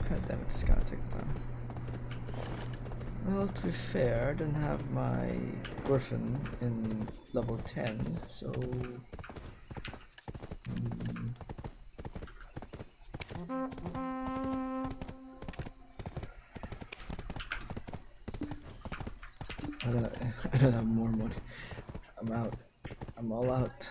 God damn it, it's gonna take time. Well, to be fair, I don't have my Griffin in level 10, so... I don't have more money. I'm out. I'm all out.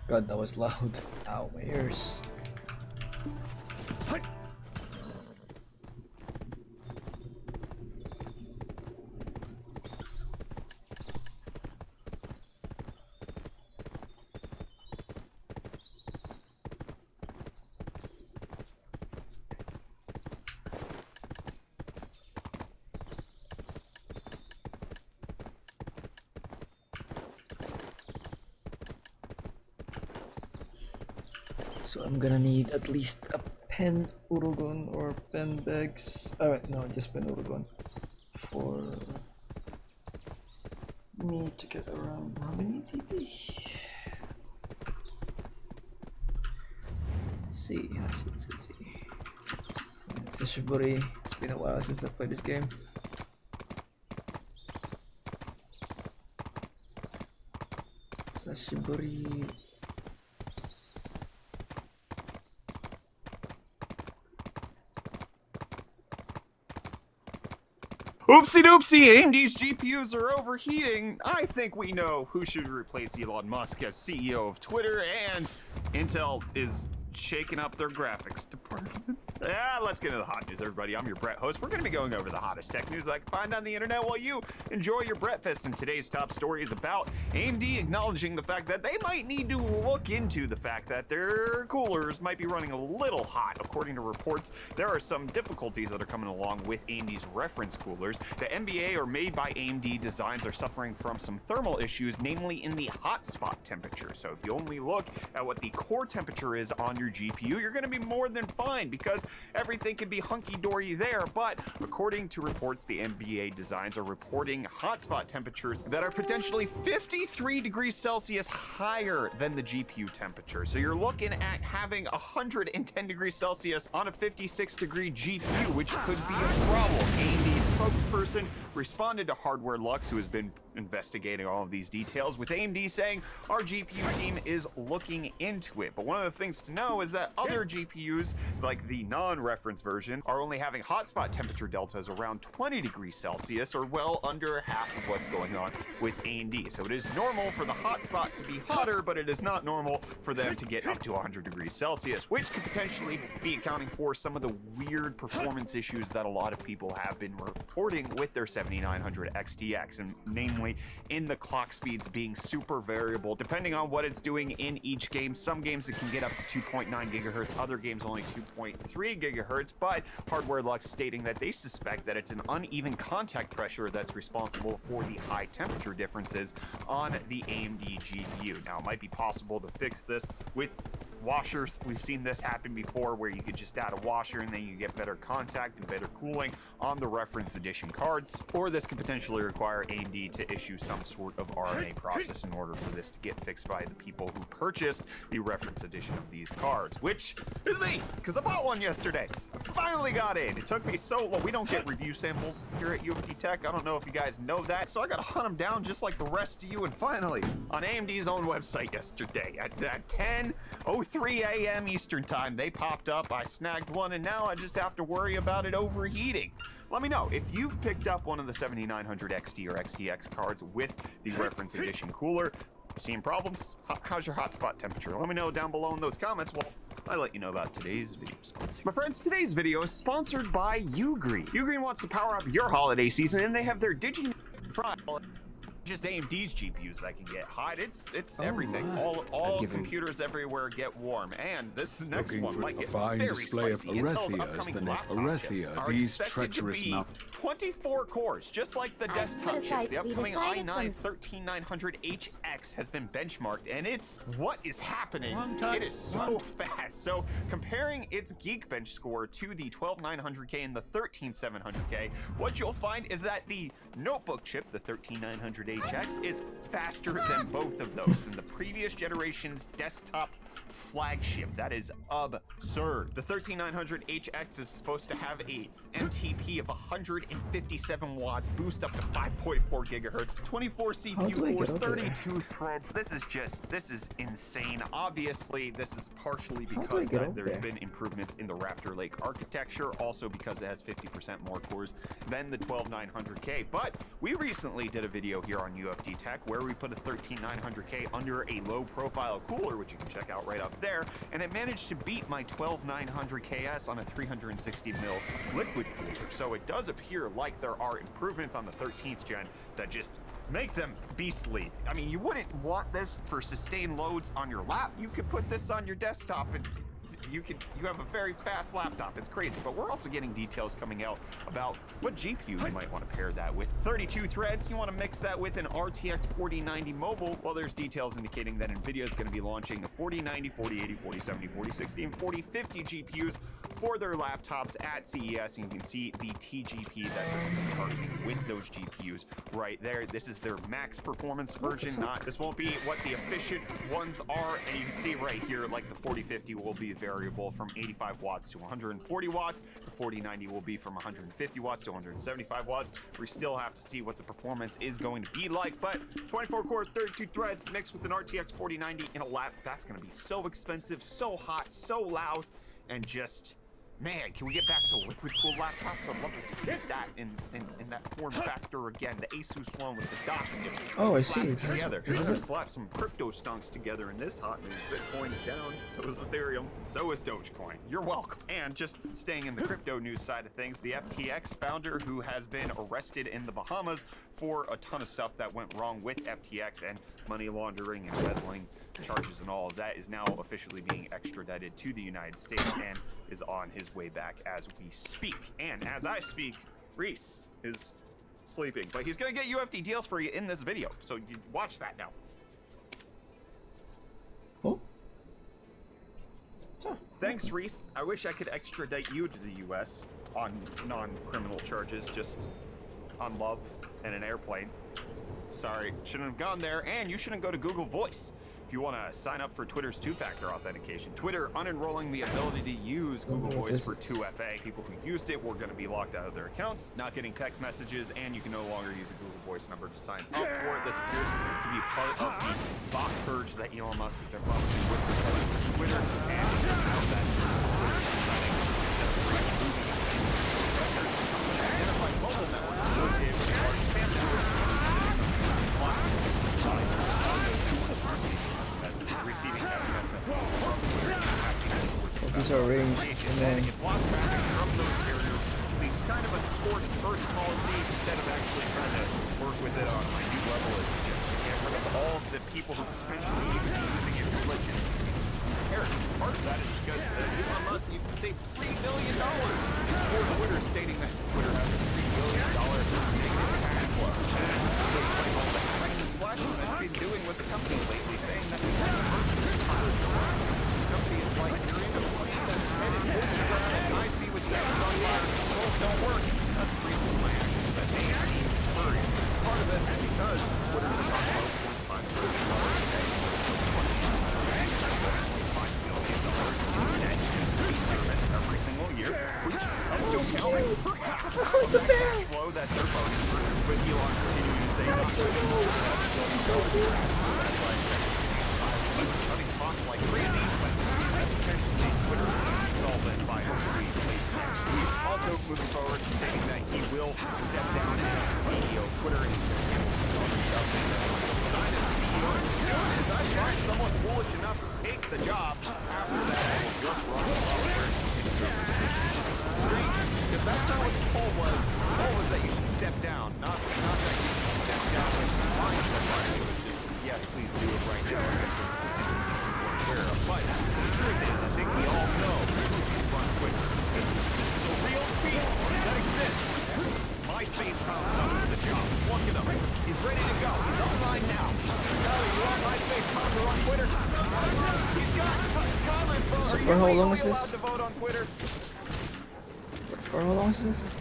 God, that was loud. Ow, my ears. So I'm gonna need at least a pen urugon or pen bags. Alright, no, just pen urugon for me to get around. How many TP? Let's see. It's the Shiburi. It's been a while since I played this game. Sashiburi. Oopsie doopsie, AMD's GPUs are overheating. I think we know who should replace Elon Musk as CEO of Twitter, and Intel is shaking up their graphics department. Yeah, let's get into the hot news, everybody. I'm your Brett host. We're going to be going over the hottest tech news that I can find on the internet while you enjoy your breakfast. And today's top story is about AMD acknowledging the fact that they might need to look into the fact that their coolers might be running a little hot. According to reports, there are some difficulties that are coming along with AMD's reference coolers. The NBA or made by AMD designs are suffering from some thermal issues, namely in the hotspot temperature. So if you only look at what the core temperature is on your GPU, you're going to be more than fine because everything can be hunky-dory there. But according to reports, the NBA designs are reporting hotspot temperatures that are potentially 53 degrees Celsius higher than the GPU temperature. So you're looking at having 110 degrees Celsius on a 56 degree GPU, which could be a problem. AMD's spokesperson responded to Hardware Lux, who has been investigating all of these details, with AMD saying our GPU team is looking into it. But one of the things to know is that other GPUs, like the non-reference version, are only having hotspot temperature deltas around 20 degrees Celsius, or well under half of what's going on with AMD. So it is normal for the hotspot to be hotter, but it is not normal for them to get up to 100 degrees Celsius, which could potentially be accounting for some of the weird performance issues that a lot of people have been reporting with their 7900 XTX, and namely in the clock speeds being super variable depending on what it's doing in each game. Some games it can get up to 2.9 gigahertz, other games only 2.3 gigahertz, but Hardware Lux stating that they suspect that it's an uneven contact pressure that's responsible for the high temperature differences on the AMD GPU. Now, it might be possible to fix this with washers. We've seen this happen before, where you could just add a washer and then you get better contact and better cooling on the reference edition cards. Or this could potentially require AMD to issue some sort of RMA process in order for this to get fixed by the people who purchased the reference edition of these cards, which is me, because I bought one yesterday. I finally got in. It took me so long. We don't get review samples here at UFD Tech. I don't know if you guys know that, so I got to hunt them down just like the rest of you. And finally, on AMD's own website yesterday at 10:03 a.m. Eastern time, they popped up. I snagged one, and now I just have to worry about it overheating. Let me know if you've picked up one of the 7900 XT or XTX cards with the reference edition cooler. Seeing problems? How's your hotspot temperature? Let me know down below in those comments. Well, I let you know about today's video sponsor. My friends, today's video is sponsored by Ugreen. Ugreen wants to power up your holiday season, and they have their Digi just AMD's GPUs that can get hot. It's everything. my. All Given- computers everywhere get warm. And this next Looking one for might a get fine very display of spicy. Intel's Arethia as upcoming the next laptop chips Arethia, are these expected to treacherous be mouth. 24 cores, just like the I desktop put a chips. site- The we upcoming decided i9 from- 13900HX has been benchmarked, and it's what is happening. One touch, It is so fast. So comparing its Geekbench score to the 12900K and the 13700K, what you'll find is that the notebook chip, the 13900HX, is faster than both of those in the previous generation's desktop flagship. That is absurd. The 13900HX is supposed to have a MTP of 157 watts, boost up to 5.4 gigahertz, 24 How do I CPU get cores, up there? 32 threads. This is insane. Obviously, this is partially How do I because get up there's there? been improvements in the Raptor Lake architecture, also because it has 50% more cores than the 12900K. But we recently did a video here on UFD Tech where we put a 13900K under a low profile cooler, which you can check out right up there, and it managed to beat my 12900KS on a 360 mil liquid cooler. So it does appear like there are improvements on the 13th gen that just make them beastly. I mean, you wouldn't want this for sustained loads on your lap. You could put this on your desktop and you have a very fast laptop. It's crazy. But we're also getting details coming out about what GPU you might want to pair that with. 32 threads, you want to mix that with an RTX 4090 mobile. Well, there's details indicating that NVIDIA is going to be launching the 4090, 4080, 4070, 4060, and 4050 GPUs for their laptops at CES, and you can see the TGP that they're going to be targeting with those GPUs right there. This is their max performance version. This won't be what the efficient ones are, and you can see right here, like the 4050 will be variable from 85 watts to 140 watts. The 4090 will be from 150 watts to 175 watts. We still have to see what the performance is going to be like, but 24 cores, 32 threads mixed with an RTX 4090 in a lap, that's going to be so expensive, so hot, so loud, and just... Man, can we get back to liquid-cooled laptops? I'd love to see that in that form factor again. The ASUS one with the dock. Oh, I see. Slap it This is- together. this is We're it. slap some crypto stonks together in this hot news. Bitcoin's down. So is Ethereum. So is Dogecoin. You're welcome. And just staying in the crypto news side of things, the FTX founder who has been arrested in the Bahamas for a ton of stuff that went wrong with FTX and money laundering, embezzling charges and all of that is now officially being extradited to the United States and is on his way back as we speak. And as I speak, Reese is sleeping, but he's gonna get UFD deals for you in this video, so you watch that now. Oh. Huh. Thanks, Reese. I wish I could extradite you to the US on non-criminal charges, just on love and an airplane. Sorry, shouldn't have gone there, and you shouldn't go to Google Voice. If you want to sign up for Twitter's two-factor authentication, Twitter unenrolling the ability to use Google Voice for 2FA. People who used it were going to be locked out of their accounts, not getting text messages, and you can no longer use a Google Voice number to sign up for it. This appears to be part of the bot purge that Elon Musk has been promising with regards to Twitter, and now that Twitter is deciding instead of removing it, there's an identified mobile network associated with a large spam network. Receiving SMS messages from Twitter, Oh, these are arranged, and then it blocks traffic from those carriers. Be kind of a scorched earth policy instead of actually trying to work with it on a minute level. It's just to get rid of all of the people who potentially even be using it for legitimate reasons. Part of that is because Elon Musk needs to save $3 billion for Twitter, stating that Twitter has a $3 billion negative cash flow. And that's despite all the hacking and slashing that it's been doing with the company lately, saying that it's company is like you're in a plane that's headed over the ground at high speed with jets on fire. Controls don't work. That's the reason my actions that they seem spurious. Part of this is because Twitter is on $12.5 billion a day. Every single year, which is still counting for half of the cash flow that they're voting for, with Elon continuing to say not to cutting costs like crazy, but potentially Twitter will be solvent by hopefully late next week. Also, moving forward, stating that he will step down as CEO of Twitter and he's going to handle some other stuff and resign as CEO as soon as I find someone foolish enough to take the job. After that, I will just run the software because that's not what the poll was. The poll was that you should step down, not that you should step down and find yes, please do it right now. But the truth is, I think we all know who can run quicker. This is a real field that exists. My space Tom's up for the job. Look at him. He's ready to go. He's online now. Charlie, you want my space Tom to run Twitter? He's got comments. So Are for you how long legally is this? allowed to vote on Twitter? For how long is this?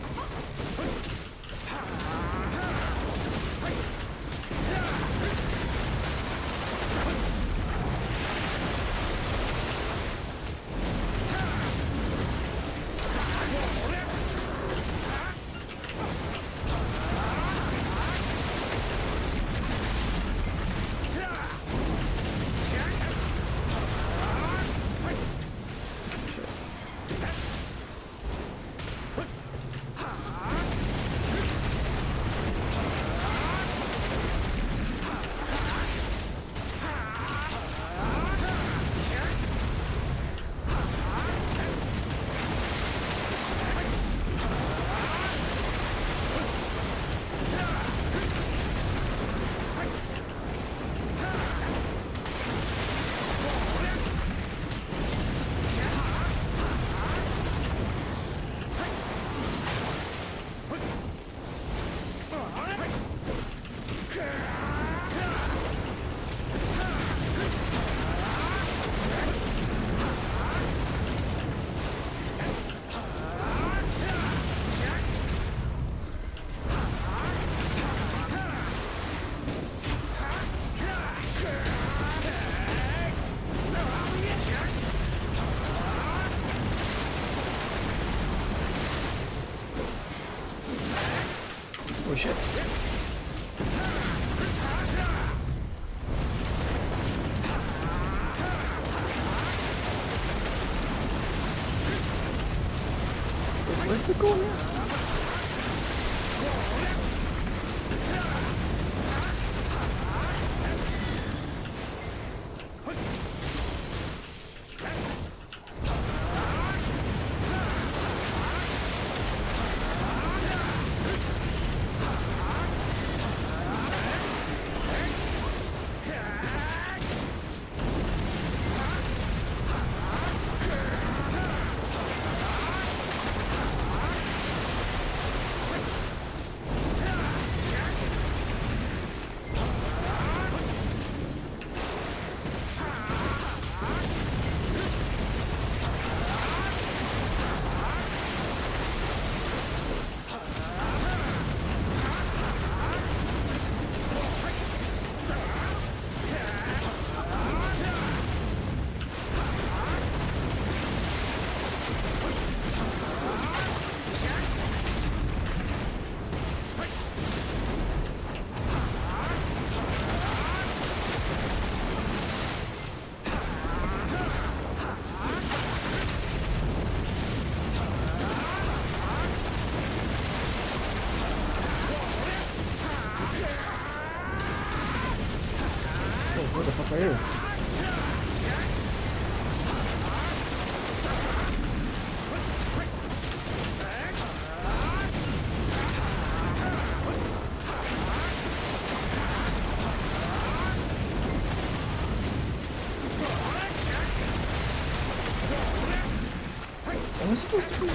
Oh shit. Where's it going? Where the fuck are you? Am I supposed to be?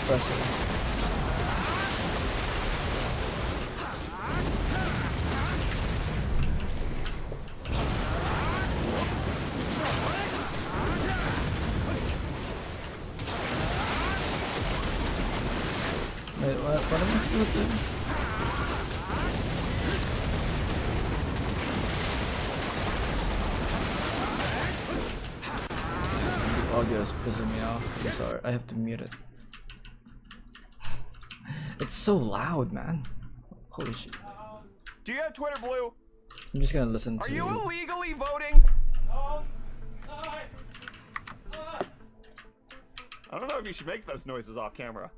Pressing. Wait, what am I supposed to do? The audio is pissing me off. I'm sorry, I have to mute it. It's so loud, man. Holy shit. Do you have Twitter Blue? I'm just gonna listen to Are you illegally voting? I don't know if you should make those noises off camera.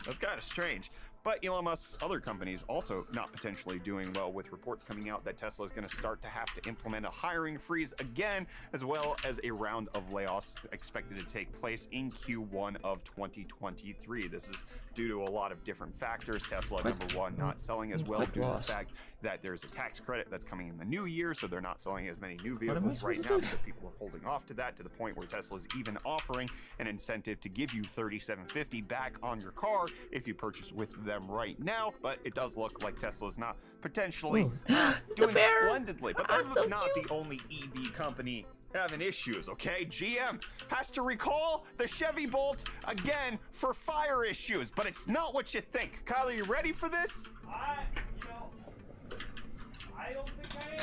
That's kind of strange. But Elon Musk's other companies also not potentially doing well, with reports coming out that Tesla is going to start to have to implement a hiring freeze again, as well as a round of layoffs expected to take place in Q1 of 2023. This is due to a lot of different factors. Tesla, number one, not selling as well due to the fact that there's a tax credit that's coming in the new year, so they're not selling as many new vehicles right now because people are holding off to that, to the point where Tesla's even offering an incentive to give you $3,750 back on your car if you purchase with them right now. But it does look like Tesla's not potentially doing splendidly. But that's not the only EV company having issues, okay? GM has to recall the Chevy Bolt again for fire issues, but it's not what you think. Kyle, are you ready for this? I don't think I am.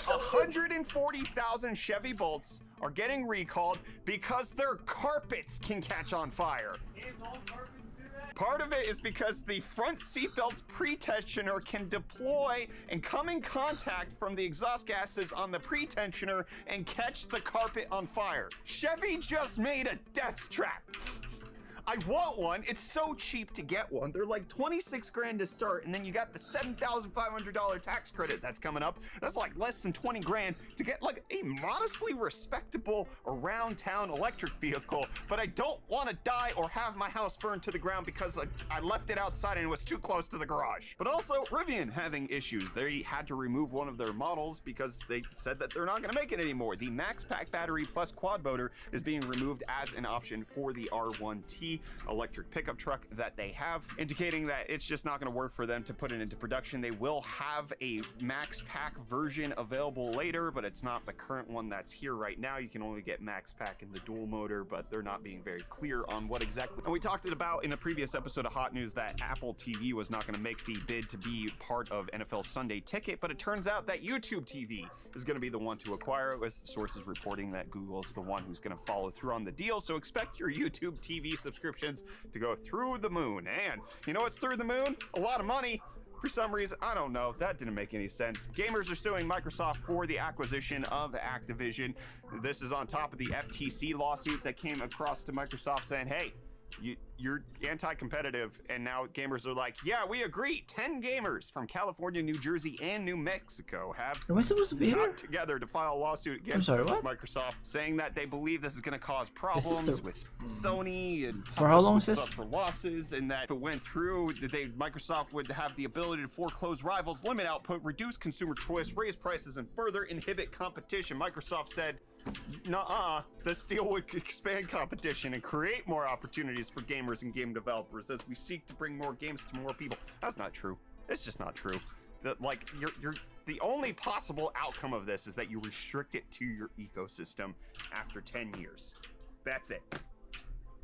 140,000 Chevy Bolts are getting recalled because their carpets can catch on fire. Part of it is because the front seatbelt's pretensioner can deploy and come in contact from the exhaust gases on the pretensioner and catch the carpet on fire. Chevy just made a death trap. I want one. It's so cheap to get one. They're like 26 grand to start, and then you got the $7,500 tax credit that's coming up. That's like less than 20 grand to get like a modestly respectable around town electric vehicle. But I don't want to die or have my house burned to the ground because I left it outside and it was too close to the garage. But also Rivian having issues. They had to remove one of their models because they said that they're not going to make it anymore. The Max Pack battery plus quad motor is being removed as an option for the R1T electric pickup truck that they have, indicating that it's just not going to work for them to put it into production. They will have a Max Pack version available later, but it's not the current one that's here right now. You can only get Max Pack in the dual motor, but they're not being very clear on what exactly. And we talked about in a previous episode of Hot News that Apple TV was not going to make the bid to be part of NFL Sunday Ticket, but it turns out that YouTube TV is going to be the one to acquire it, with sources reporting that Google is the one who's going to follow through on the deal. So expect your YouTube TV subscriptions to go through the moon. And you know what's through the moon? A lot of money. For some reason, I don't know, that didn't make any sense. Gamers are suing Microsoft for the acquisition of Activision. This is on top of the FTC lawsuit that came across to Microsoft saying, hey, you're anti-competitive, and now gamers are like, yeah, we agree. 10 gamers from California, New Jersey, and New Mexico have Am I supposed to be here? got together to file a lawsuit against Microsoft, saying that they believe this is going to cause problems with Sony and for how long is this? For losses, and that if it went through, Microsoft would have the ability to foreclose rivals, limit output, reduce consumer choice, raise prices, and further inhibit competition. Microsoft said, nuh-uh, this deal would expand competition and create more opportunities for gamers and game developers as we seek to bring more games to more people. That's not true. It's just not true. That, like, you're the only possible outcome of this is that you restrict it to your ecosystem after 10 years. That's it.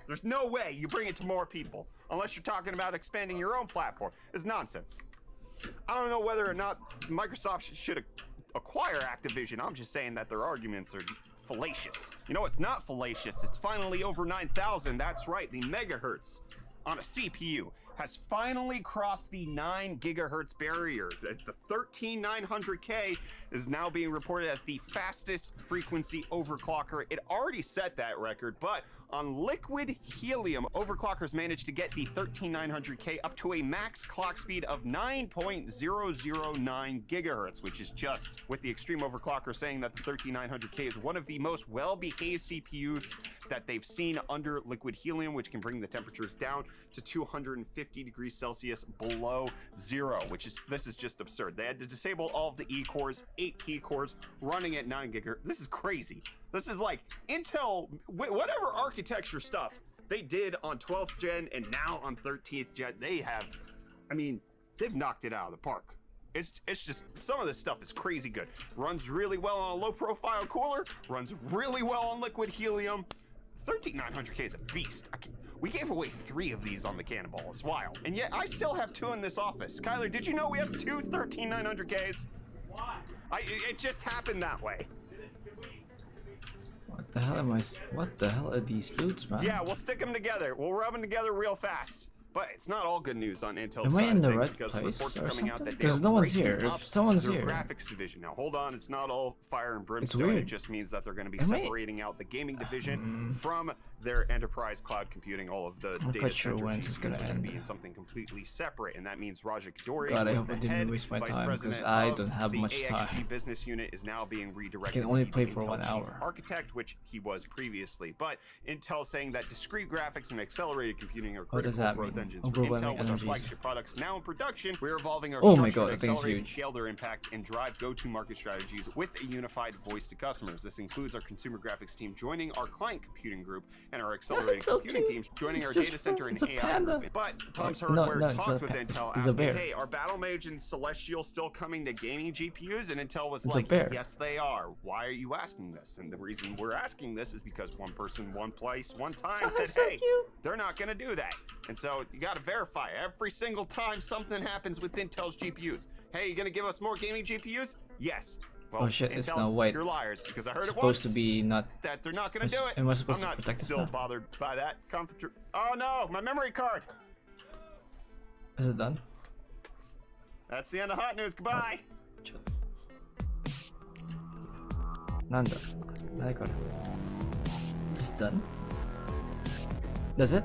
There's no way you bring it to more people unless you're talking about expanding your own platform. It's nonsense. I don't know whether or not Microsoft should acquire Activision. I'm just saying that their arguments are fallacious. You know, it's not fallacious. It's finally over 9,000. That's right. The megahertz on a CPU has finally crossed the 9 gigahertz barrier. The 13900K is now being reported as the fastest frequency overclocker. It already set that record, but on liquid helium, overclockers managed to get the 13900K up to a max clock speed of 9.009 gigahertz, which is just, with the extreme overclocker saying that the 13900K is one of the most well-behaved CPUs that they've seen under liquid helium, which can bring the temperatures down to 250 degrees Celsius below zero, this is just absurd. They had to disable all of the E cores, 8 P cores, running at 9 gigahertz. This is crazy. This is like Intel, whatever architecture stuff they did on 12th gen and now on 13th gen, they've knocked it out of the park. It's just, some of this stuff is crazy good. Runs really well on a low profile cooler, runs really well on liquid helium. 13900K is a beast. We gave away 3 of these on the Cannonball. It's wild. And yet I still have 2 in this office. Kyler, did you know we have 2 13900Ks? Why? It just happened that way. What the hell am I? What the hell are these loots, man? Yeah, we'll stick them together. We'll rub them together real fast. But it's not all good news on Intel's Am side I in of the things right because place reports are or coming out something? that they're Because no one's breaking here. up If someone's their here, graphics division. Now hold on, it's not all fire and brimstone. weird. It just means that they're going to be Am I- separating out the gaming division from their enterprise cloud computing. All of the I'm data quite sure center when this is GPUs gonna are going to end. be in something completely separate, and that means Raja Kadori, God, I who is hope the I didn't head waste my vice time, because president I of don't have the much AXG time. business unit, is now being redirected. I can only to play be for Intel 1 chief hour. architect, which he was previously. But Intel saying that discrete graphics and accelerated computing are What does critical that growth mean? engines for Overwhelming Intel. With our energies. flagship products now in production, we're evolving our Oh my structure God, to that thing's accelerate and huge. scale their impact and drive go-to-market strategies with a unified voice to customers. This includes our consumer graphics team joining our client computing group and our accelerated so computing cute. teams joining It's our just data center it's and a AI panda. group. But Tom's no, Hardware no, it's talked not with a- Intel it's a asking, bear. hey, are Battle Mage and Celestial still coming to gaming GPUs? And Intel was It's a like, bear. yes, they are. Why are you asking this? And the reason we're asking this is because one person, one place, one time Oh, said, so hey, cute. they're not going to do that. And so you got to verify every single time something happens with Intel's GPUs. Hey, you going to give us more gaming GPUs? Yes. Well, Oh shit, Intel, it's now white. You're liars because I heard It's it once supposed to be not. that they're not going to do it. Am I supposed I'm to not protect this still now? bothered by that. Oh no, my memory card. Is it done? That's the end of hot news. Goodbye. Nanda. I got it. It's done. Does it?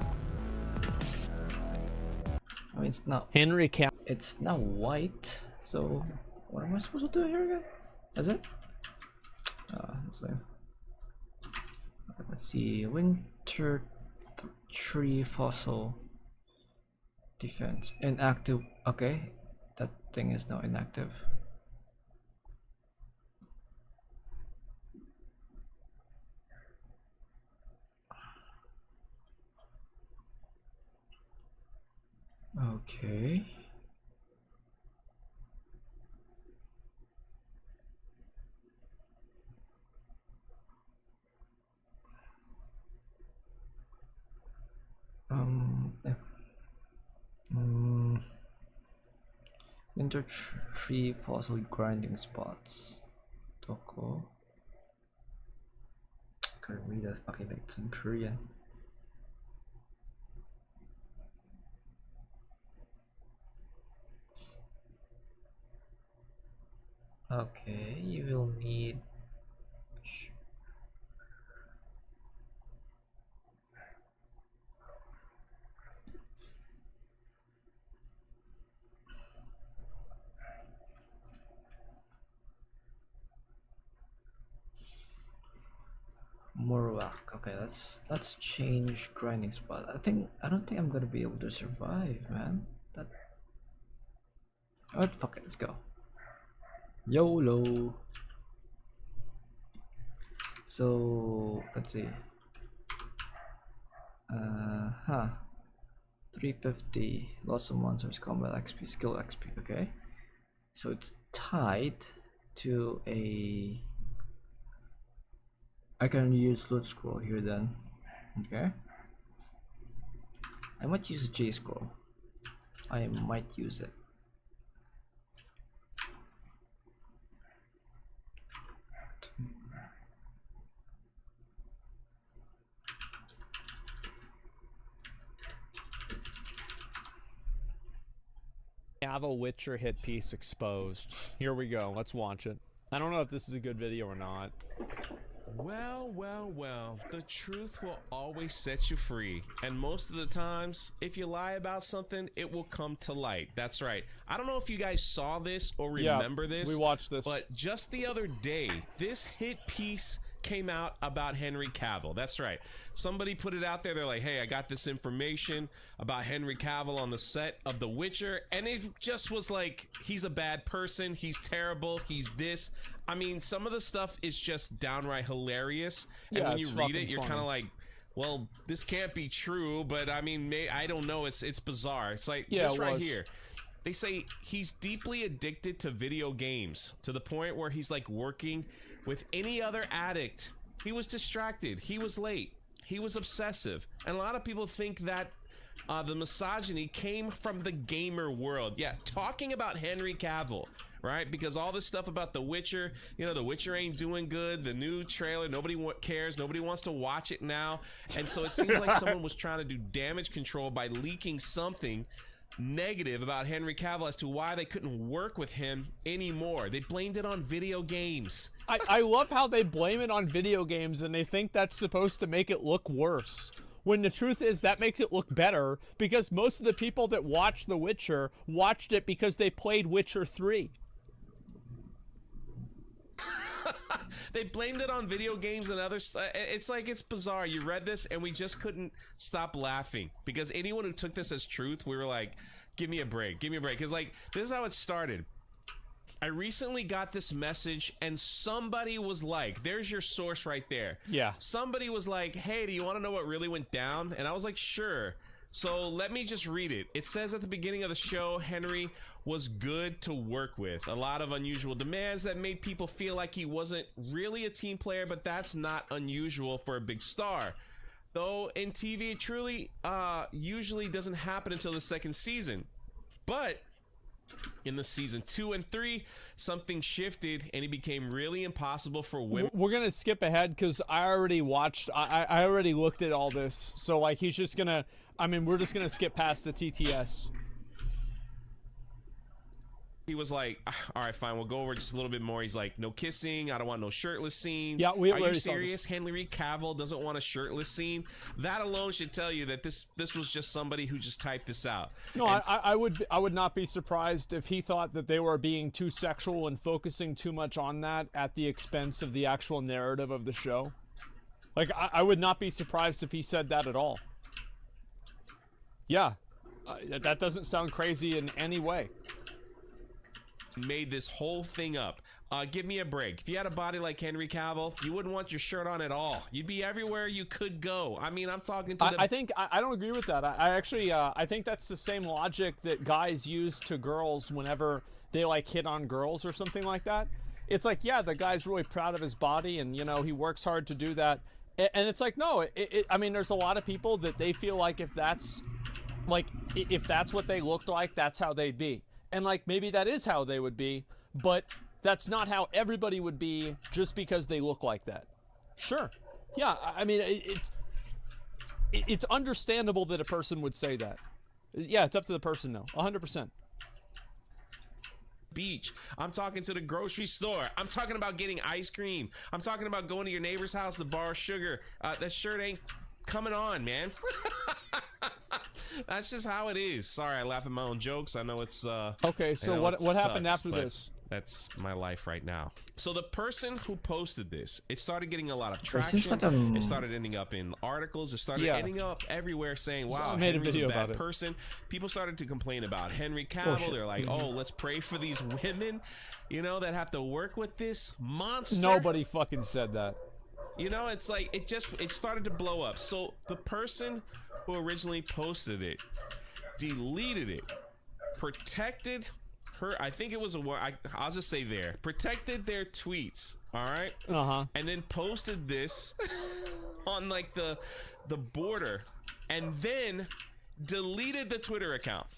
I mean, it's not. Henry Cavill. It's now white. So what am I supposed to do here again? Is it? This way. Let's see. Winter tree fossil defense inactive. Okay, that thing is now inactive. Okay. Yeah. Winter tree fossil grinding spots. Toko. Can't read that. Okay, like it's in Korean. Okay, you will need. More rock. Okay, let's change grinding spot. I don't think I'm gonna be able to survive, man. That. Alright, fuck it, let's go. YOLO. So let's see. 350. Lots of monsters, combat XP, skill XP. Okay, so it's tied to a. I can use loot scroll here then. Okay. I might use a J scroll. I might use it. Cavill Witcher hit piece exposed. Here we go. Let's watch it. I don't know if this is a good video or not. Well, well, well, the truth will always set you free. And most of the times, if you lie about something, it will come to light. That's right. I don't know if you guys saw this or remember this. We watched this. But just the other day, this hit piece came out about Henry Cavill. That's right. Somebody put it out there. They're like, hey, I got this information about Henry Cavill on the set of The Witcher. And it just was like, he's a bad person. He's terrible. He's this. I mean, some of the stuff is just downright hilarious. And Yeah, when you it's read fucking it, you're funny. kind of like, well, this can't be true. But I mean, I don't know. It's bizarre. It's like Yeah, this it right was. here. They say he's deeply addicted to video games to the point where he's like working with any other addict. He was distracted. He was late. he was obsessive. And a lot of people think that the misogyny came from the gamer world. Yeah, talking about Henry Cavill, right? Because all this stuff about The Witcher, you know, The Witcher ain't doing good. The new trailer, nobody cares. Nobody wants to watch it now. And so it seems like someone was trying to do damage control by leaking something negative about Henry Cavill as to why they couldn't work with him anymore. They blamed it on video games. I love how they blame it on video games and they think that's supposed to make it look worse. When the truth is that makes it look better, because most of the people that watch The Witcher watched it because they played Witcher 3. They blamed it on video games and other stuff. It's like, it's bizarre. You read this and we just couldn't stop laughing, because anyone who took this as truth, we were like, give me a break, give me a break. Because like, this is how it started. I recently got this message and somebody was like, there's your source right there. Yeah. Somebody was like, hey, do you want to know what really went down? And I was like, sure. So let me just read it. It says at the beginning of the show, Henry was good to work with. A lot of unusual demands that made people feel like he wasn't really a team player, but that's not unusual for a big star. Though in TV, it truly usually doesn't happen until the second season. But in the season 2 and 3, something shifted and it became really impossible for women. We're gonna skip ahead because I already watched, I already looked at all this. So like, he's just gonna, I mean, we're just gonna skip past the TTS. He was like, all right, fine, we'll go over just a little bit more. He's like, no kissing. I don't want no shirtless scenes. Yeah, we Are you already saw serious? Henry Cavill doesn't want a shirtless scene? That alone should tell you that this was just somebody who just typed this out. No, And I would not be surprised if he thought that they were being too sexual and focusing too much on that at the expense of the actual narrative of the show. Like, I would not be surprised if he said that at all. Yeah, that doesn't sound crazy in any way. made this whole thing up. Give me a break. If you had a body like Henry Cavill, you wouldn't want your shirt on at all. You'd be everywhere you could go. I mean, I'm talking to I think I don't agree with that. I actually I think that's the same logic that guys use to girls whenever they like hit on girls or something like that. It's like, yeah, the guy's really proud of his body and, you know, he works hard to do that. And it's like, no, I mean, there's a lot of people that they feel like if that's what they looked like, that's how they'd be. And like, maybe that is how they would be, but that's not how everybody would be just because they look like that. Sure. Yeah, I mean, it's understandable that a person would say that. Yeah, it's up to the person, though. 100%. Beach. I'm talking to the grocery store. I'm talking about getting ice cream. I'm talking about going to your neighbor's house to borrow sugar. That shirt ain't coming on, man. That's just how it is. Sorry, I laugh at my own jokes. I know it's okay, so what happened after this? That's my life right now. So the person who posted this, it started getting a lot of traction. Seems like it started ending up in articles. It started ending up everywhere saying, wow, I made Henry's a video a bad about it. person. People started to complain about Henry Cavill. They're like, oh, let's pray for these women, you know, that have to work with this monster. Nobody fucking said that. You know, it's like, it started to blow up. So the person who originally posted it deleted it, protected her, I think it was I'll just say protected their tweets, all right? And then posted this on like the border, and then deleted the Twitter account.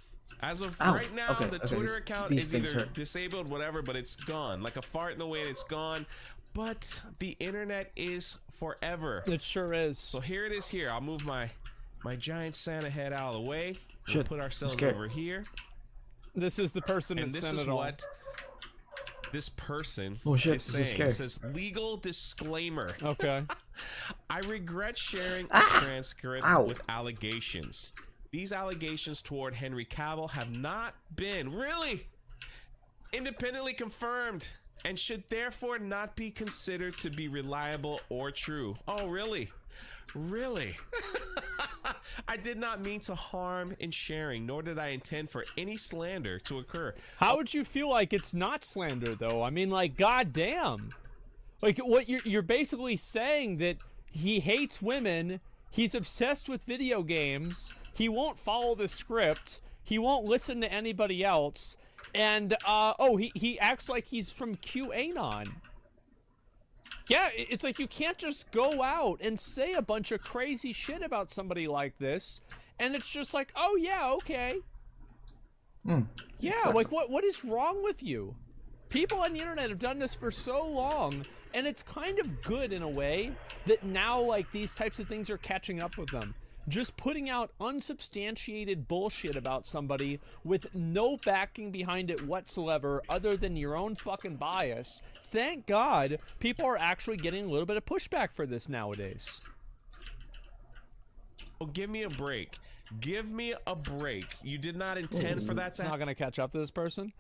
As of right now, the Twitter account is either disabled, whatever, but it's gone. Like a fart in the wind, it's gone. But the internet is forever. It sure is. So here it is here. I'll move my giant Santa head out of the way. We'll put ourselves over here. This is the person that sent it all. And this is what this person is saying. It says, legal disclaimer. Okay. I regret sharing a transcript with allegations. These allegations toward Henry Cavill have not been really independently confirmed and should therefore not be considered to be reliable or true. Oh, really? Really? I did not mean to harm in sharing, nor did I intend for any slander to occur. How would you feel like it's not slander, though? I mean, like, goddamn. Like, what you're basically saying that he hates women, he's obsessed with video games, he won't follow the script, he won't listen to anybody else, and, he acts like he's from QAnon. Yeah, it's like you can't just go out and say a bunch of crazy shit about somebody like this, and it's just like, oh yeah, okay. Yeah, exactly. like what is wrong with you? People on the internet have done this for so long, and it's kind of good in a way that now like these types of things are catching up with them. Just putting out unsubstantiated bullshit about somebody with no backing behind it whatsoever other than your own fucking bias. Thank God people are actually getting a little bit of pushback for this nowadays. Oh, give me a break. Give me a break. You did not intend for that It's to not happen. going to catch up to this person.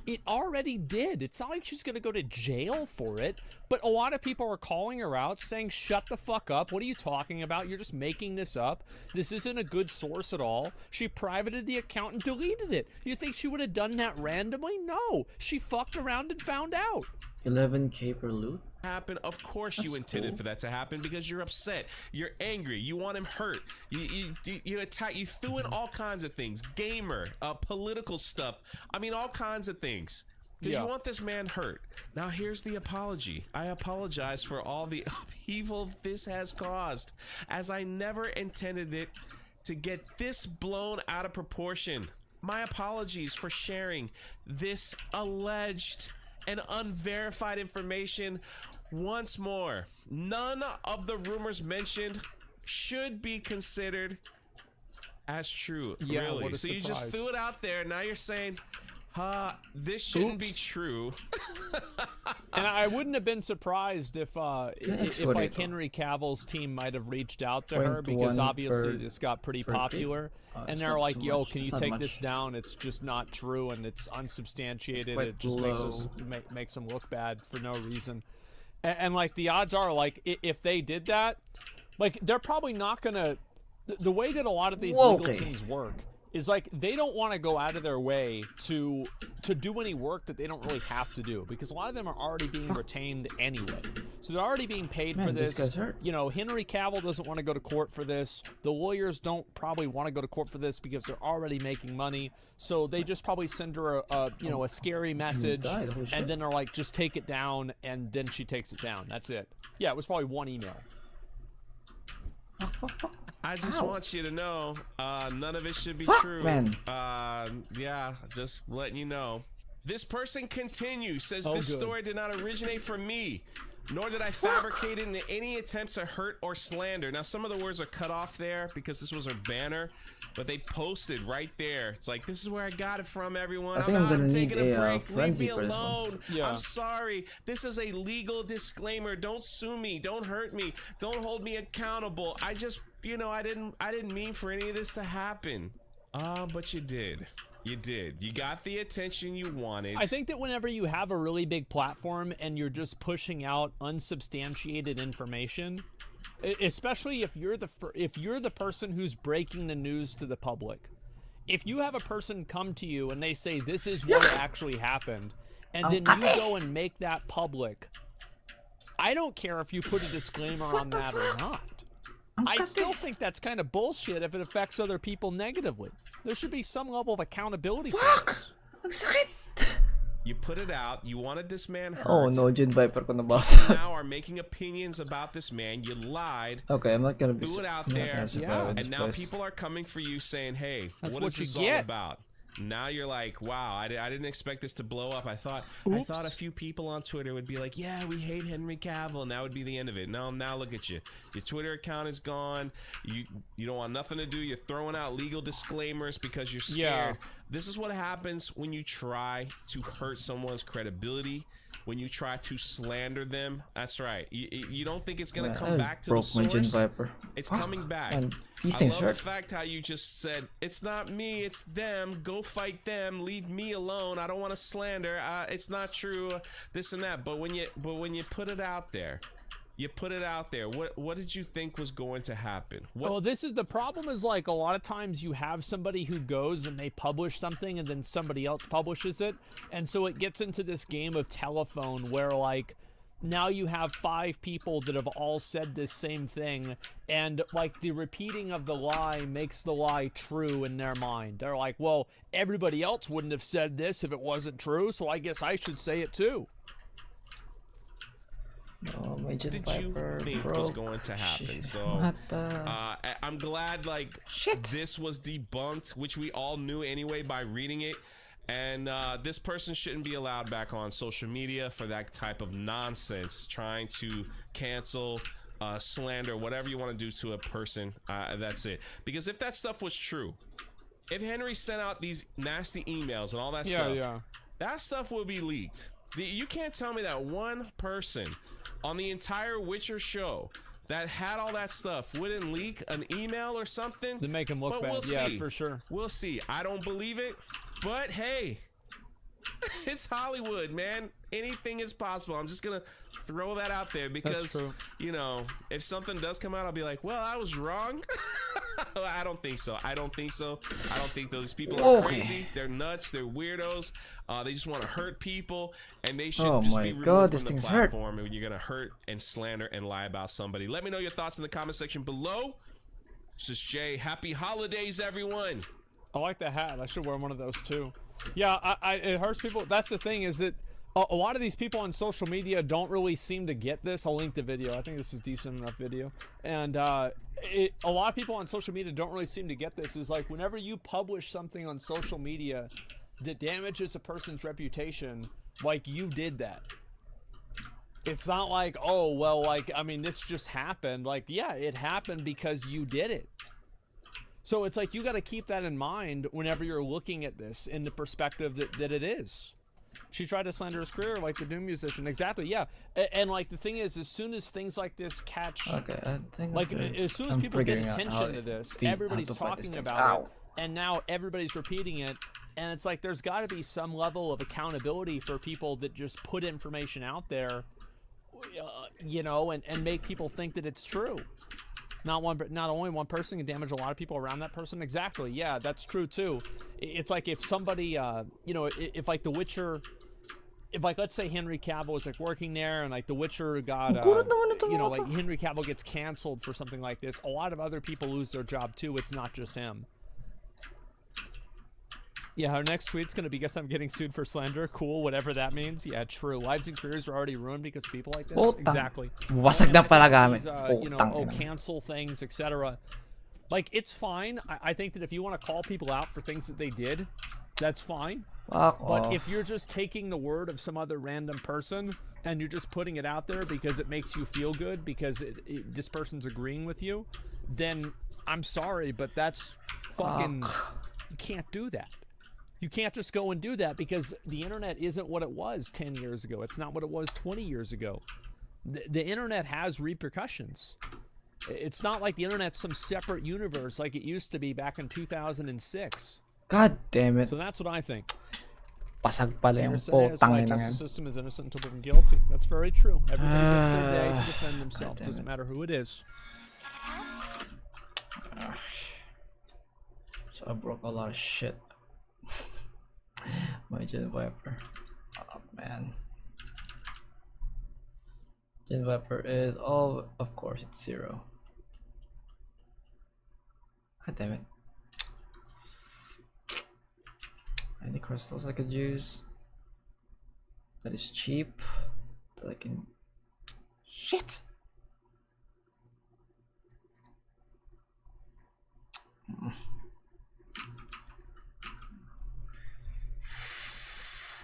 It already did. It's not like she's going to go to jail for it, but a lot of people are calling her out saying, shut the fuck up. What are you talking about? You're just making this up. This isn't a good source at all. She privated the account and deleted it. You think she would have done that randomly? No. She fucked around and found out. 11K per loot. Happen. Of course you That's intended cool. for that to happen because you're upset. You're angry. You want him hurt. You attack. You threw in all kinds of things. Gamer, political stuff. I mean, all kinds of things. Because you want this man hurt. Now here's the apology. I apologize for all the upheaval this has caused, as I never intended it to get this blown out of proportion. My apologies for sharing this alleged and unverified information once more. None of the rumors mentioned should be considered as true. Yeah, really. what a So you just surprise. threw it out there. Now you're saying, this shouldn't be Oops. true. And I wouldn't have been surprised if export like it. Henry Cavill's team might have reached out to her, 0.1 because obviously per- this got pretty per popular, gig? and It's they're not like, too "Yo, much. can you It's not take much. this down? It's just not true, and it's unsubstantiated. quite It just makes us low. makes them look bad for no reason." And like the odds are, like if they did that, like they're probably not gonna. The way that a lot of these legal Okay. teams work is like they don't want to go out of their way to do any work that they don't really have to do, because a lot of them are already being retained anyway. So they're already being paid for Man, this this. guy's hurt. You know, Henry Cavill doesn't want to go to court for this. The lawyers don't probably want to go to court for this because they're already making money. So they just probably send her a scary message, died, holy shit. and then they're like, just take it down, and then she takes it down. That's it. Yeah, it was probably one email. I just want you to know, none of it should be Fuck, true. man. Yeah, just letting you know. This person continues, says Oh, this good. story did not originate from me, nor did I fabricate it in any attempt to hurt or slander. Now, some of the words are cut off there because this was her banner, but they posted right there. It's like, this is where I got it from, everyone. I think I'm gonna taking need a a, break. Leave frenzy me for this one. alone. Yeah. I'm sorry. This is a legal disclaimer. Don't sue me. Don't hurt me. Don't hold me accountable. I just, I didn't mean for any of this to happen. But you did. You did. You got the attention you wanted. I think that whenever you have a really big platform and you're just pushing out unsubstantiated information, especially if you're the person who's breaking the news to the public, if you have a person come to you and they say this is what actually happened, and then you go and make that public, I don't care if you put a disclaimer on that or not. I still think that's kind of bullshit if it affects other people negatively. There should be some level of accountability for this. Ang sakit! You put it out. You wanted this man hurt. Oh no, Jin Viper ko nabasa. Now are making opinions about this man. You lied. Okay, I'm not gonna be. Threw it out I'm not there. gonna survive Yeah. in this And now place. people are coming for you saying, hey, That's what what is you this all get. about? Now you're like, wow, I didn't expect this to blow up. I thought Oops. a few people on Twitter would be like, yeah, we hate Henry Cavill, and that would be the end of it. Now look at you. Your Twitter account is gone. You don't want nothing to do. You're throwing out legal disclaimers because you're scared. Yeah. This is what happens when you try to hurt someone's credibility. When you try to slander them. That's right. You don't think it's gonna Man, come I back to the broke my Jin source? Viper. It's coming back. And these I things love hurt. the fact how you just said, it's not me, it's them. Go fight them. Leave me alone. I don't want to slander. It's not true. This and that. But when you put it out there, what did you think was going to happen? Well, this is the problem, is like a lot of times you have somebody who goes and they publish something and then somebody else publishes it. And so it gets into this game of telephone where like now you have 5 people that have all said this same thing, and like the repeating of the lie makes the lie true in their mind. They're like, well, everybody else wouldn't have said this if it wasn't true, so I guess I should say it too. Oh, my Jet did Viper you think broke. was going to happen? Shit. So What the? I'm glad like Shit. this was debunked, which we all knew anyway by reading it. And this person shouldn't be allowed back on social media for that type of nonsense, trying to cancel, slander, whatever you want to do to a person. That's it. Because if that stuff was true, if Henry sent out these nasty emails and all that stuff, that stuff will be leaked. You can't tell me that one person on the entire Witcher show that had all that stuff wouldn't leak an email or something To make him look bad. We'll Yeah, see. for sure. We'll see. I don't believe it, but hey, it's Hollywood, man. Anything is possible. I'm just gonna throw that out there because, you know, if something does come out, I'll be like, well, I was wrong. I don't think so. I don't think so. I don't think those people are crazy. They're nuts. They're weirdos. They just want to hurt people, and they should just be removed from the platform when you're gonna hurt and slander and lie about somebody. Let me know your thoughts in the comment section below. This is Jay. Happy holidays, everyone. I like the hat. I should wear one of those too. Yeah, it hurts people. That's the thing, is that a lot of these people on social media don't really seem to get this. I'll link the video. I think this is a decent enough video. And a lot of people on social media don't really seem to get this. Is like, whenever you publish something on social media that damages a person's reputation, like, you did that. It's not like, oh, well, like, I mean, this just happened. Like, yeah, it happened because you did it. So it's like, you got to keep that in mind whenever you're looking at this in the perspective that it is. She tried to slander his career like the Doom musician. Exactly, yeah. And like, the thing is, as soon as things like this catch, I think like, as soon as people get attention to this, everybody's talking about it, and now everybody's repeating it, and it's like, there's got to be some level of accountability for people that just put information out there, you know, and make people think that it's true. Not only one person can damage a lot of people around that person. Exactly. Yeah, that's true too. It's like, if somebody, you know, if like The Witcher, if like, let's say Henry Cavill was like working there, and like The Witcher got, you know, like Henry Cavill gets canceled for something like this, a lot of other people lose their job too. It's not just him. Yeah, our next tweet's gonna be, guess I'm getting sued for slander. Cool, whatever that means. Yeah, true. Lives and careers are already ruined because of people like this. Exactly. Wasag na pala gamit. You know, cancel things, etc. Like, it's fine. I think that if you want to call people out for things that they did, that's fine. But if you're just taking the word of some other random person and you're just putting it out there because it makes you feel good, because this person's agreeing with you, then I'm sorry, but that's fucking... You can't do that. You can't just go and do that, because the internet isn't what it was 10 years ago. It's not what it was 20 years ago. The internet has repercussions. It's not like the internet's some separate universe like it used to be back in 2006. God damn it. So that's what I think. Pasag pala yung The putang justice system is innocent until proven guilty. That's very true. Everybody gets their day to defend themselves. Doesn't matter who it is. So I broke a lot of shit. My Gen Viper. Oh man. Gen Viper is all, of course it's 0. God damn it. Any crystals I could use that is cheap that I can... Shit!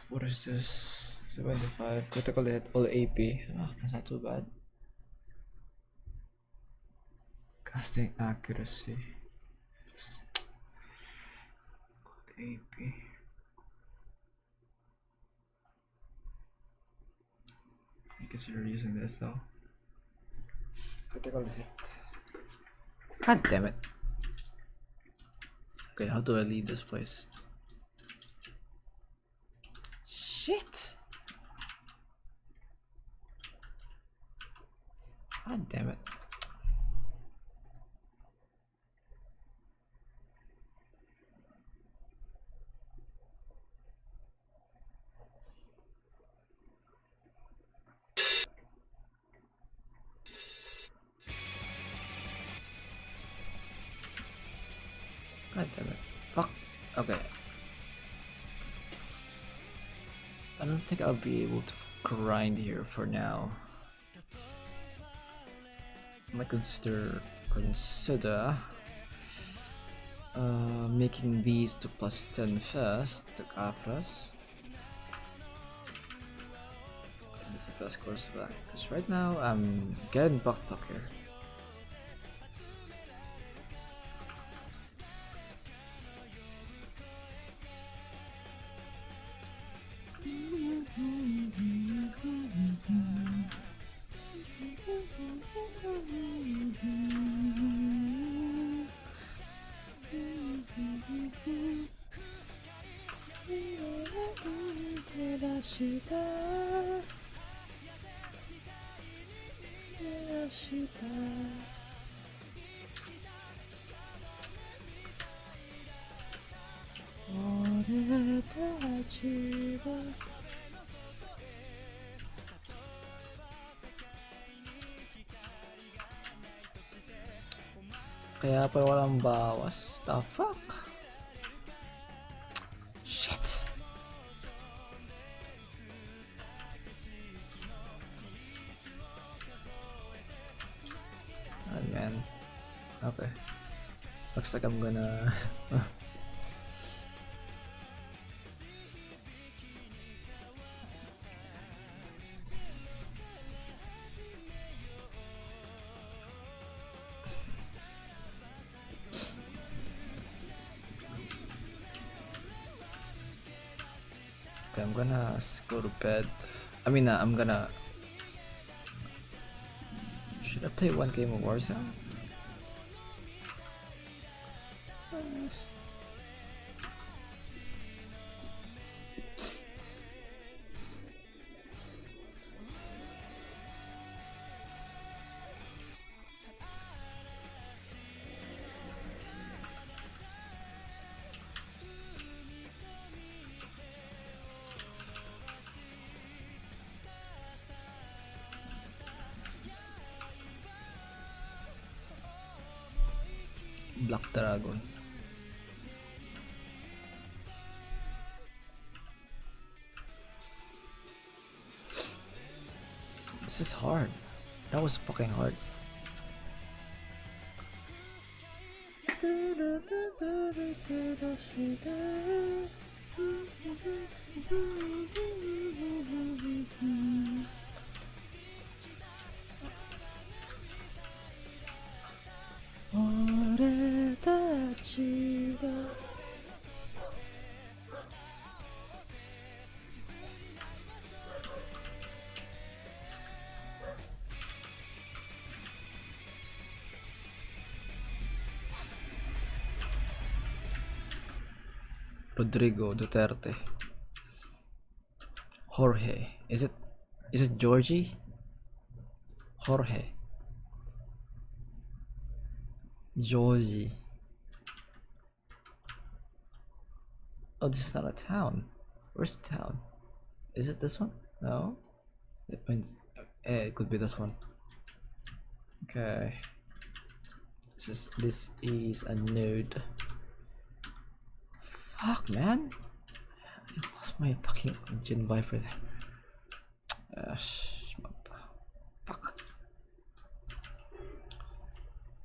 What is this? 75 critical hit, all AP. Oh, that's not too bad. Casting accuracy. AP. I consider using this though. Critical hit. God damn it. Okay, how do I leave this place? Shit! God damn it. God damn it. Fuck. Okay. I don't think I'll be able to grind here for now. I consider making these to +10 first, the Capras. This is the first course of that, because right now I'm getting bucked up here. Kaya pa walang bawas. The fuck? Shit. Oh man. Okay. Looks like I'm gonna Okay, I'm gonna go to bed. I mean, I'm gonna. Should I play one game of Warzone? Black Dragon. This is hard. That was fucking hard. Rodrigo Duterte. Jorge. Is it Georgie? Jorge. Georgie. Oh, this is not a town. Where's the town? Is it this one? No? It could be this one. Okay. This is a node. Fuck, man. I lost my fucking Gen Viper there. Fuck.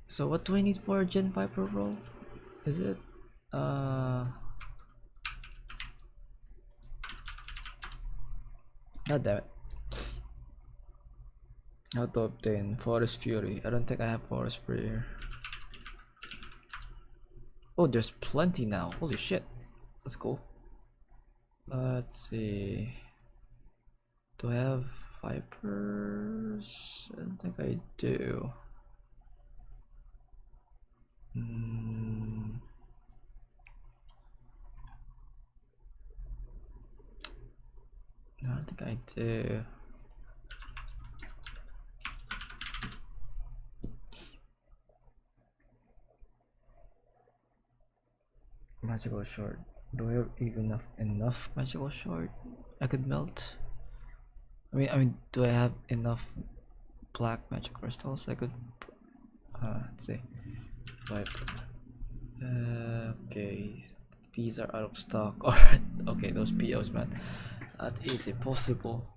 So what do I need for a Gen Viper roll? Is it God damn it. How to obtain Forest Fury? I don't think I have Forest Fury here. Oh, there's plenty now. Holy shit. That's cool. Let's see. Do I have Vipers? I don't think I do. No, I don't think I do. Magical shard. Do I have even enough magical shard I could melt? I mean, do I have enough black magic crystals I could? Let's see. Okay, these are out of stock. Alright, okay, those POs, man. That is impossible.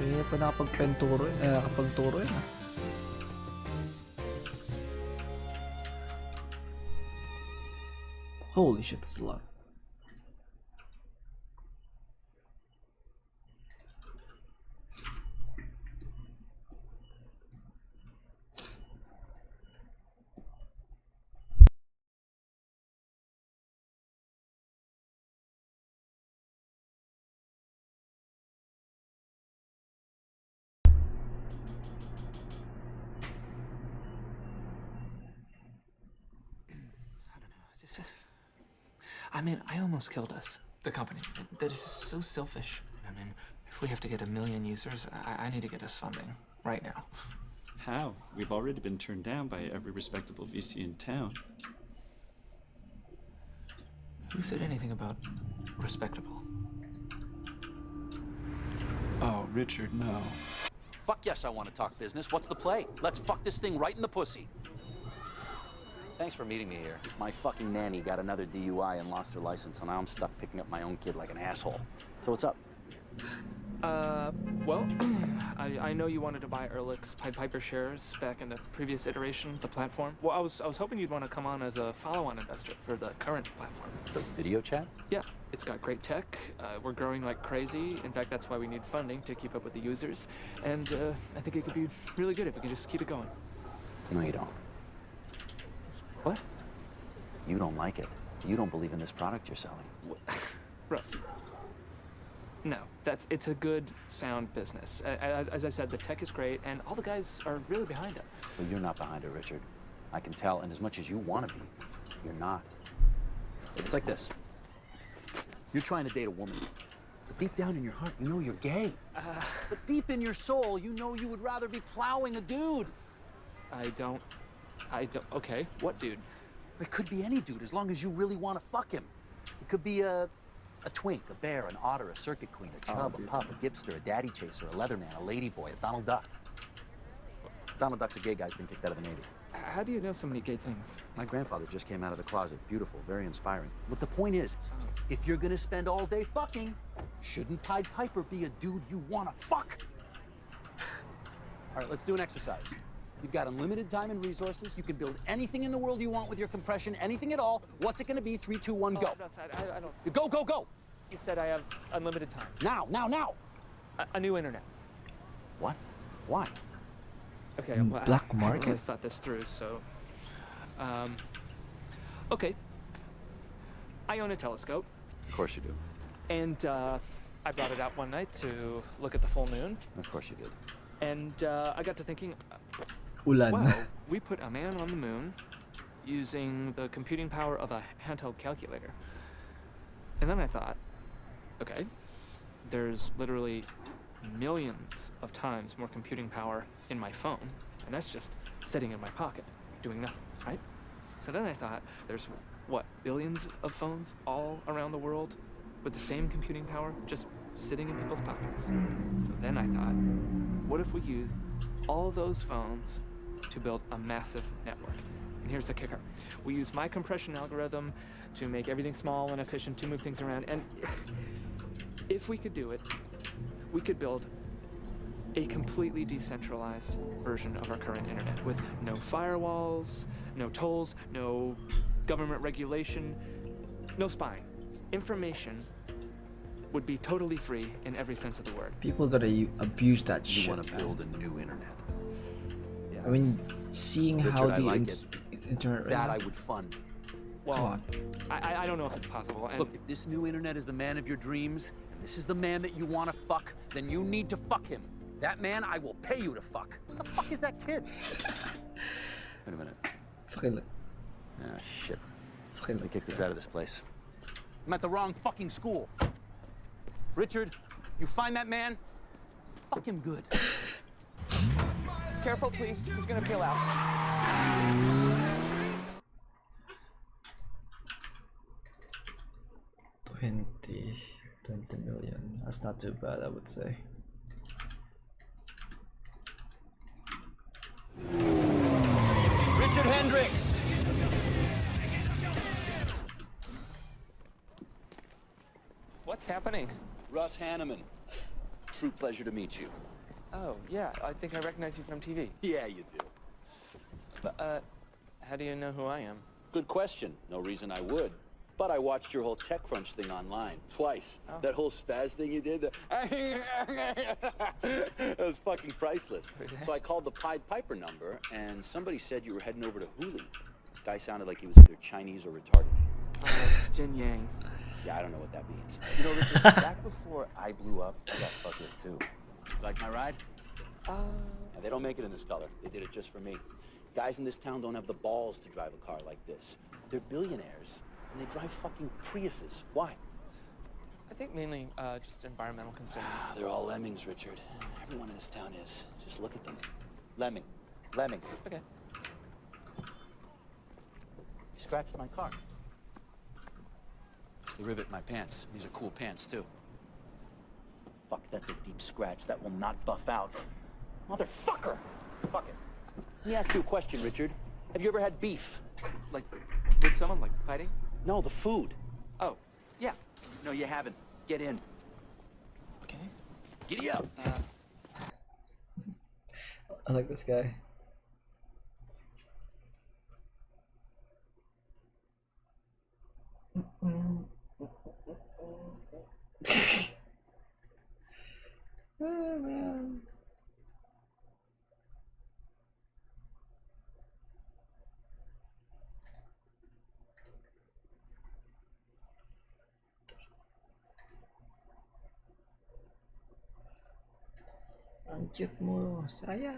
Kaya pa nakapagpenturo, nakapagturo yun ah. Holy shit, that's a lot. I mean, I almost killed us, the company. That is so selfish. I mean, if we have to get 1 million users, I need to get us funding right now. How? We've already been turned down by every respectable VC in town. Who said anything about respectable? Oh, Richard, no. Fuck yes, I want to talk business. What's the play? Let's fuck this thing right in the pussy. Thanks for meeting me here. My fucking nanny got another DUI and lost her license, and now I'm stuck picking up my own kid like an asshole. So what's up? Well, I know you wanted to buy Ehrlich's Pied Piper shares back in the previous iteration of the platform. Well, I was hoping you'd want to come on as a follow-on investor for the current platform. The video chat? Yeah, it's got great tech. We're growing like crazy. In fact, that's why we need funding to keep up with the users. And I think it could be really good if we can just keep it going. No, you don't. What? You don't like it. You don't believe in this product you're selling. Russ. No, it's a good, sound business. As I said, the tech is great, and all the guys are really behind it. But you're not behind it, Richard. I can tell, and as much as you want to be, you're not. It's like this. You're trying to date a woman, but deep down in your heart, you know you're gay. But deep in your soul, you know you would rather be plowing a dude. I don't, okay, what dude? It could be any dude, as long as you really want to fuck him. It could be a twink, a bear, an otter, a circuit queen, a chub, a pup, a gipster, a daddy chaser, a leatherman, a ladyboy, a Donald Duck. Donald Duck's a gay guy who's been kicked out of the Navy. How do you know so many gay things? My grandfather just came out of the closet. Beautiful, very inspiring. But the point is, if you're gonna spend all day fucking, shouldn't Pied Piper be a dude you wanna fuck? All right, let's do an exercise. You've got unlimited time and resources. You can build anything in the world you want with your compression, anything at all. What's it gonna be? 3, 2, 1, go. I don't. Go, go, go! You said I have unlimited time. Now, now, now! A new internet. What? Why? Okay, well, Black I market? really thought this through, so... okay. I own a telescope, Of course you do. and I brought it out one night to look at the full moon, Of course you did. and I got to thinking, Ulan. wow, we put a man on the moon using the computing power of a handheld calculator. And then I thought, okay, there's literally millions of times more computing power in my phone, and that's just sitting in my pocket, doing nothing, right? So then I thought, there's, what, billions of phones all around the world with the same computing power, just sitting in people's pockets. So then I thought, what if we use all those phones to build a massive network? And here's the kicker. We use my compression algorithm to make everything small and efficient, to move things around, and if we could do it, we could build a completely decentralized version of our current internet with no firewalls, no tolls, no government regulation, no spying. Information would be totally free in every sense of the word. People gotta abuse that You shit. want to build a new internet. I mean, seeing how Richard, I the like it. internet right That now- I would fund. Well, on. I don't know if it's possible. And Look, if this new internet is the man of your dreams, and this is the man that you want to fuck, then you need to fuck him. That man, I will pay you to fuck. What the fuck is that kid? Wait a minute. Fucking, Ah, shit. fucking Let me kick this out of this place. I'm at the wrong fucking school. Richard, you find that man, fuck him good. careful, please. He's gonna peel out. 20 million. That's not too bad, I would say. Richard Hendricks! What's happening? Russ Hanneman. True pleasure to meet you. Oh, yeah. I think I recognize you from TV. Yeah, you do. But, how do you know who I am? Good question. No reason I would. But I watched your whole TechCrunch thing online twice. Oh. That whole spaz thing you did, it was fucking priceless. So I called the Pied Piper number, and somebody said you were heading over to Hulu. Guy sounded like he was either Chinese or retarded. Jin Yang. Yeah, I don't know what that means. You know, Richard, back before I blew up, I got fucked with too. Like my ride? Yeah, they don't make it in this color. They did it just for me. Guys in this town don't have the balls to drive a car like this. They're billionaires, and they drive fucking Priuses. Why? I think mainly, just environmental concerns. They're all lemmings, Richard. Everyone in this town is. Just look at them. Lemming. Lemming. Okay. You scratched my car. It's the rivet in my pants. These are cool pants, too. Fuck, that's a deep scratch. That will not buff out. Motherfucker! Fuck it. Let me ask you a question, Richard. Have you ever had beef? Like, with someone, like, fighting? No, the food. Oh, yeah. No, you haven't. Get in. Okay. Giddy up. I like this guy. Oh man. Ang cute mo, saya.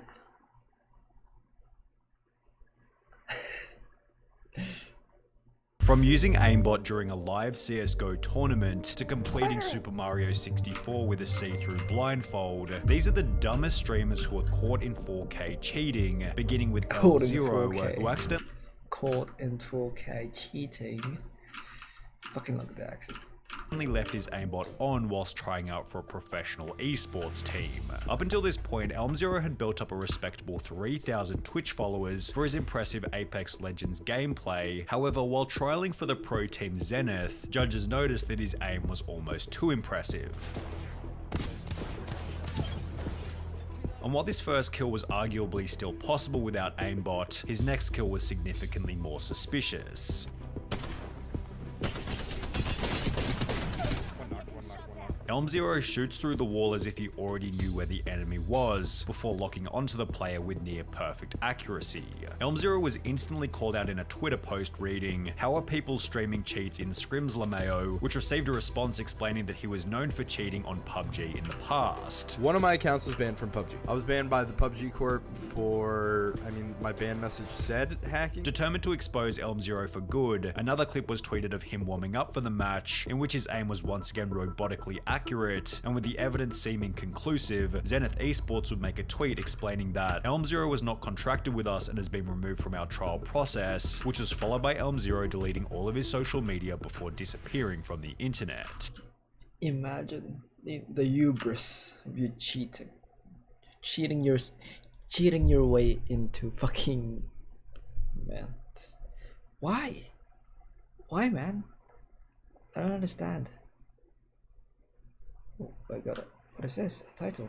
From using aimbot during a live CSGO tournament to completing Super Mario 64 with a see-through blindfold, these are the dumbest streamers who are caught in 4K cheating, beginning with Caught in L0, 4K. who accidentally Caught in 4K cheating. Fucking look at the accent. left his aimbot on whilst trying out for a professional esports team. Up until this point, Elm0 had built up a respectable 3,000 Twitch followers for his impressive Apex Legends gameplay. However, while trialing for the pro team Zenith, judges noticed that his aim was almost too impressive. And while this first kill was arguably still possible without aimbot, his next kill was significantly more suspicious. Elm0 shoots through the wall as if he already knew where the enemy was, before locking onto the player with near perfect accuracy. Elm0 was instantly called out in a Twitter post reading, "How are people streaming cheats in Scrims LMAO?" which received a response explaining that he was known for cheating on PUBG in the past. One of my accounts was banned from PUBG. I was banned by the PUBG Corp for, my ban message said hacking. Determined to expose Elm0 for good, another clip was tweeted of him warming up for the match, in which his aim was once again robotically accurate, and with the evidence seeming conclusive, Zenith Esports would make a tweet explaining that Elm0 was not contracted with us and has been removed from our trial process, which was followed by Elm0 deleting all of his social media before disappearing from the internet. Imagine the hubris of you cheating your way into fucking, man. Why man? I don't understand. Oh, I got it. What is this? A title.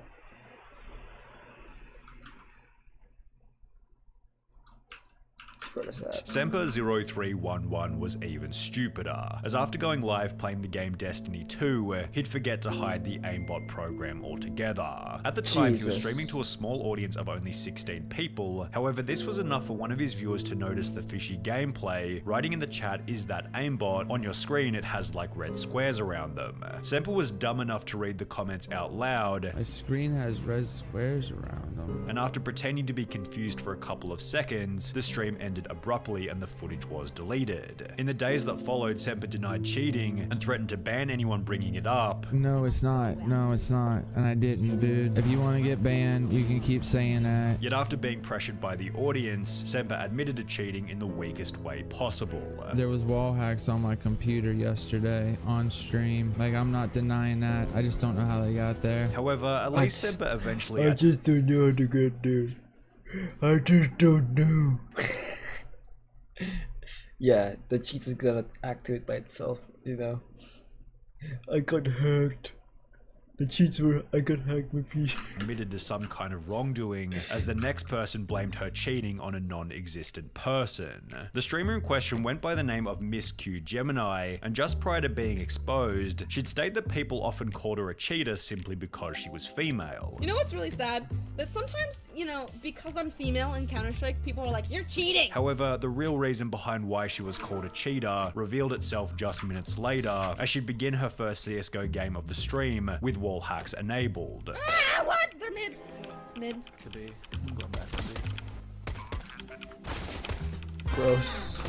where is that? Semper0311 was even stupider, as after going live playing the game Destiny 2, he'd forget to hide the aimbot program altogether. At the time, he was streaming to a small audience of only 16 people, however this was enough for one of his viewers to notice the fishy gameplay, writing in the chat, "Is that aimbot? On your screen it has like red squares around them." Semper was dumb enough to read the comments out loud. "My screen has red squares around them." And after pretending to be confused for a couple of seconds, the stream ended abruptly and the footage was deleted. In the days that followed, Semper denied cheating and threatened to ban anyone bringing it up. "No, it's not. No, it's not. And I didn't, dude. If you want to get banned, you can keep saying that." Yet after being pressured by the audience, Semper admitted to cheating in the weakest way possible. "There was wall hacks on my computer yesterday on stream. Like, I'm not denying that. I just don't know how they got there." However, at least Semper eventually... I just don't know how to get there. I just don't know. Yeah, the cheats is gonna activate by itself, you know. I got hacked. The cheats were, I got hacked with PC. Admitted to some kind of wrongdoing, as the next person blamed her cheating on a non-existent person. The streamer in question went by the name of Miss Q Gemini, and just prior to being exposed, she'd stated that people often called her a cheater simply because she was female. You know what's really sad? That sometimes, you know, because I'm female in Counter-Strike, people are like, "You're cheating!" However, the real reason behind why she was called a cheater revealed itself just minutes later, as she'd begin her first CSGO game of the stream with wall hacks enabled. Ah, what? They're mid. Mid. To be. I'm going back to B. Gross.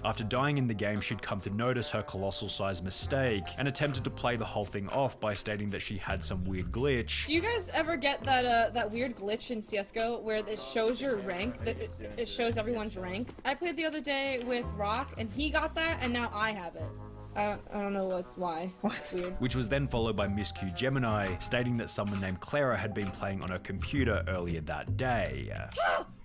After dying in the game, she'd come to notice her colossal sized mistake and attempted to play the whole thing off by stating that she had some weird glitch. Do you guys ever get that weird glitch in CSGO where it shows your rank, that it shows everyone's rank? I played the other day with Rock and he got that and now I have it. I don't know why. It's weird. Which was then followed by Miss Q Gemini, stating that someone named Clara had been playing on her computer earlier that day.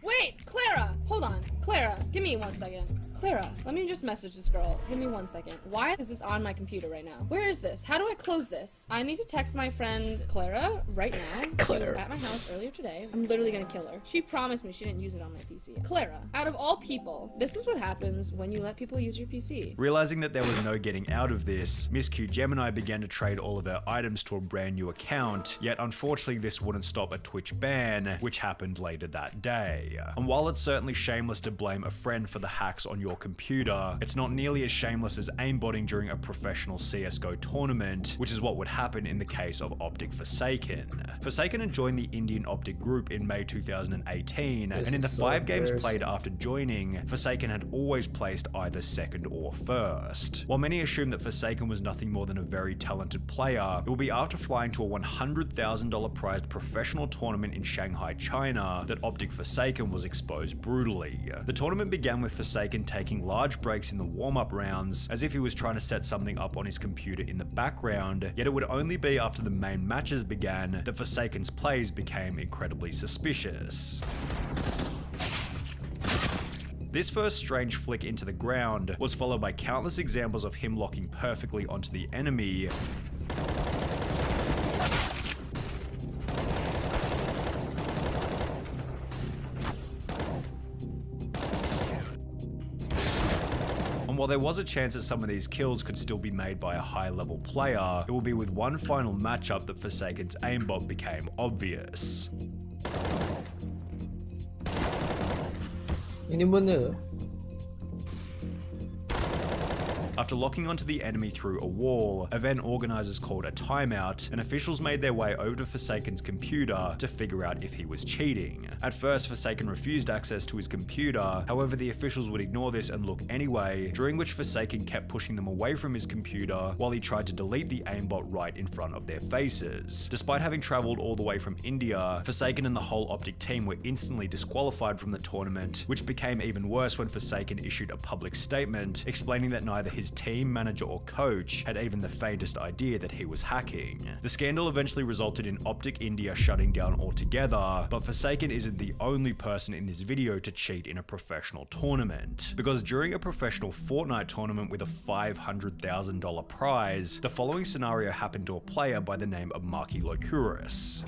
Wait, Clara! Hold on. Clara, give me 1 second. Clara, let me just message this girl. Give me 1 second. Why is this on my computer right now? Where is this? How do I close this? I need to text my friend Clara right now. Clara. She was at my house earlier today. I'm literally gonna kill her. She promised me she didn't use it on my PC. Clara, out of all people, this is what happens when you let people use your PC. Realizing that there was no getting out of this, Miss Q Gemini began to trade all of her items to a brand new account, yet unfortunately this wouldn't stop a Twitch ban, which happened later that day. And while it's certainly shameless to blame a friend for the hacks on your computer, it's not nearly as shameless as aimbotting during a professional CSGO tournament, which is what would happen in the case of Optic Forsaken. Forsaken had joined the Indian Optic group in May 2018, and in the 5 games played after joining, Forsaken had always placed either second or first. While many assume that Forsaken was nothing more than a very talented player, it will be after flying to a $100,000 prized professional tournament in Shanghai, China, that Optic Forsaken was exposed brutally. The tournament began with Forsaken taking large breaks in the warm-up rounds, as if he was trying to set something up on his computer in the background, yet it would only be after the main matches began that Forsaken's plays became incredibly suspicious. This first strange flick into the ground was followed by countless examples of him locking perfectly onto the enemy, while there was a chance that some of these kills could still be made by a high-level player, it will be with one final matchup that Forsaken's aimbot became obvious. Ini bener. After locking onto the enemy through a wall, event organizers called a timeout, and officials made their way over to Forsaken's computer to figure out if he was cheating. At first, Forsaken refused access to his computer, however the officials would ignore this and look anyway, during which Forsaken kept pushing them away from his computer while he tried to delete the aimbot right in front of their faces. Despite having traveled all the way from India, Forsaken and the whole Optic team were instantly disqualified from the tournament, which became even worse when Forsaken issued a public statement explaining that neither his team, manager or coach had even the faintest idea that he was hacking. The scandal eventually resulted in Optic India shutting down altogether, but Forsaken isn't the only person in this video to cheat in a professional tournament, because during a professional Fortnite tournament with a $500,000 prize, the following scenario happened to a player by the name of Marky Locuris.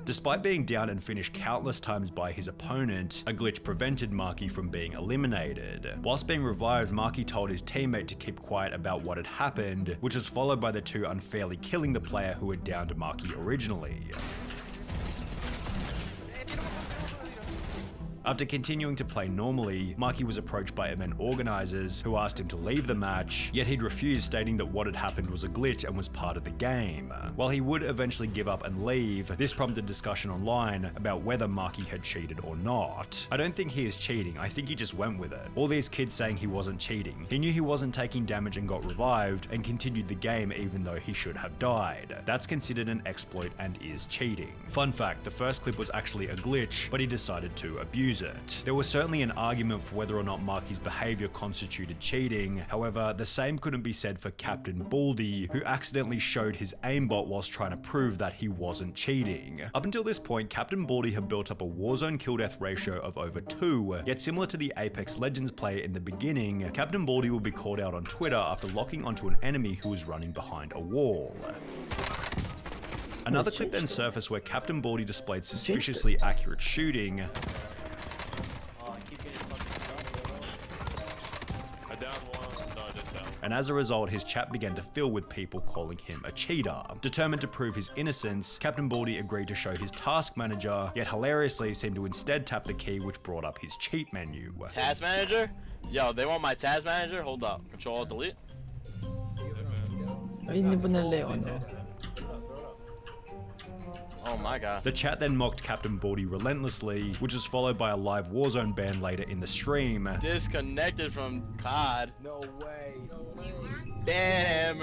Despite being down and finished countless times by his opponent, a glitch prevented Marky from being eliminated. Whilst being revived, Marky told his teammate to keep quiet about what had happened, which was followed by the two unfairly killing the player who had downed Marky originally. After continuing to play normally, Marky was approached by event organizers who asked him to leave the match, yet he'd refused, stating that what had happened was a glitch and was part of the game. While he would eventually give up and leave, this prompted discussion online about whether Marky had cheated or not. I don't think he is cheating, I think he just went with it. All these kids saying he wasn't cheating. He knew he wasn't taking damage and got revived, and continued the game even though he should have died. That's considered an exploit and is cheating. Fun fact, the first clip was actually a glitch, but he decided to abuse it. There was certainly an argument for whether or not Marky's behavior constituted cheating. However, the same couldn't be said for Captain Baldy, who accidentally showed his aimbot whilst trying to prove that he wasn't cheating. Up until this point, Captain Baldy had built up a Warzone kill-death ratio of over 2, yet similar to the Apex Legends player in the beginning, Captain Baldy would be called out on Twitter after locking onto an enemy who was running behind a wall. Another clip then surfaced where Captain Baldy displayed suspiciously accurate shooting, and as a result, his chat began to fill with people calling him a cheater. Determined to prove his innocence, Captain Baldy agreed to show his task manager, yet hilariously seemed to instead tap the key which brought up his cheat menu. Task manager? Yo, they want my task manager? Hold up. Control delete. Oh my god. The chat then mocked Captain Baldy relentlessly, which was followed by a live Warzone ban later in the stream. Disconnected from COD. No way. Damn.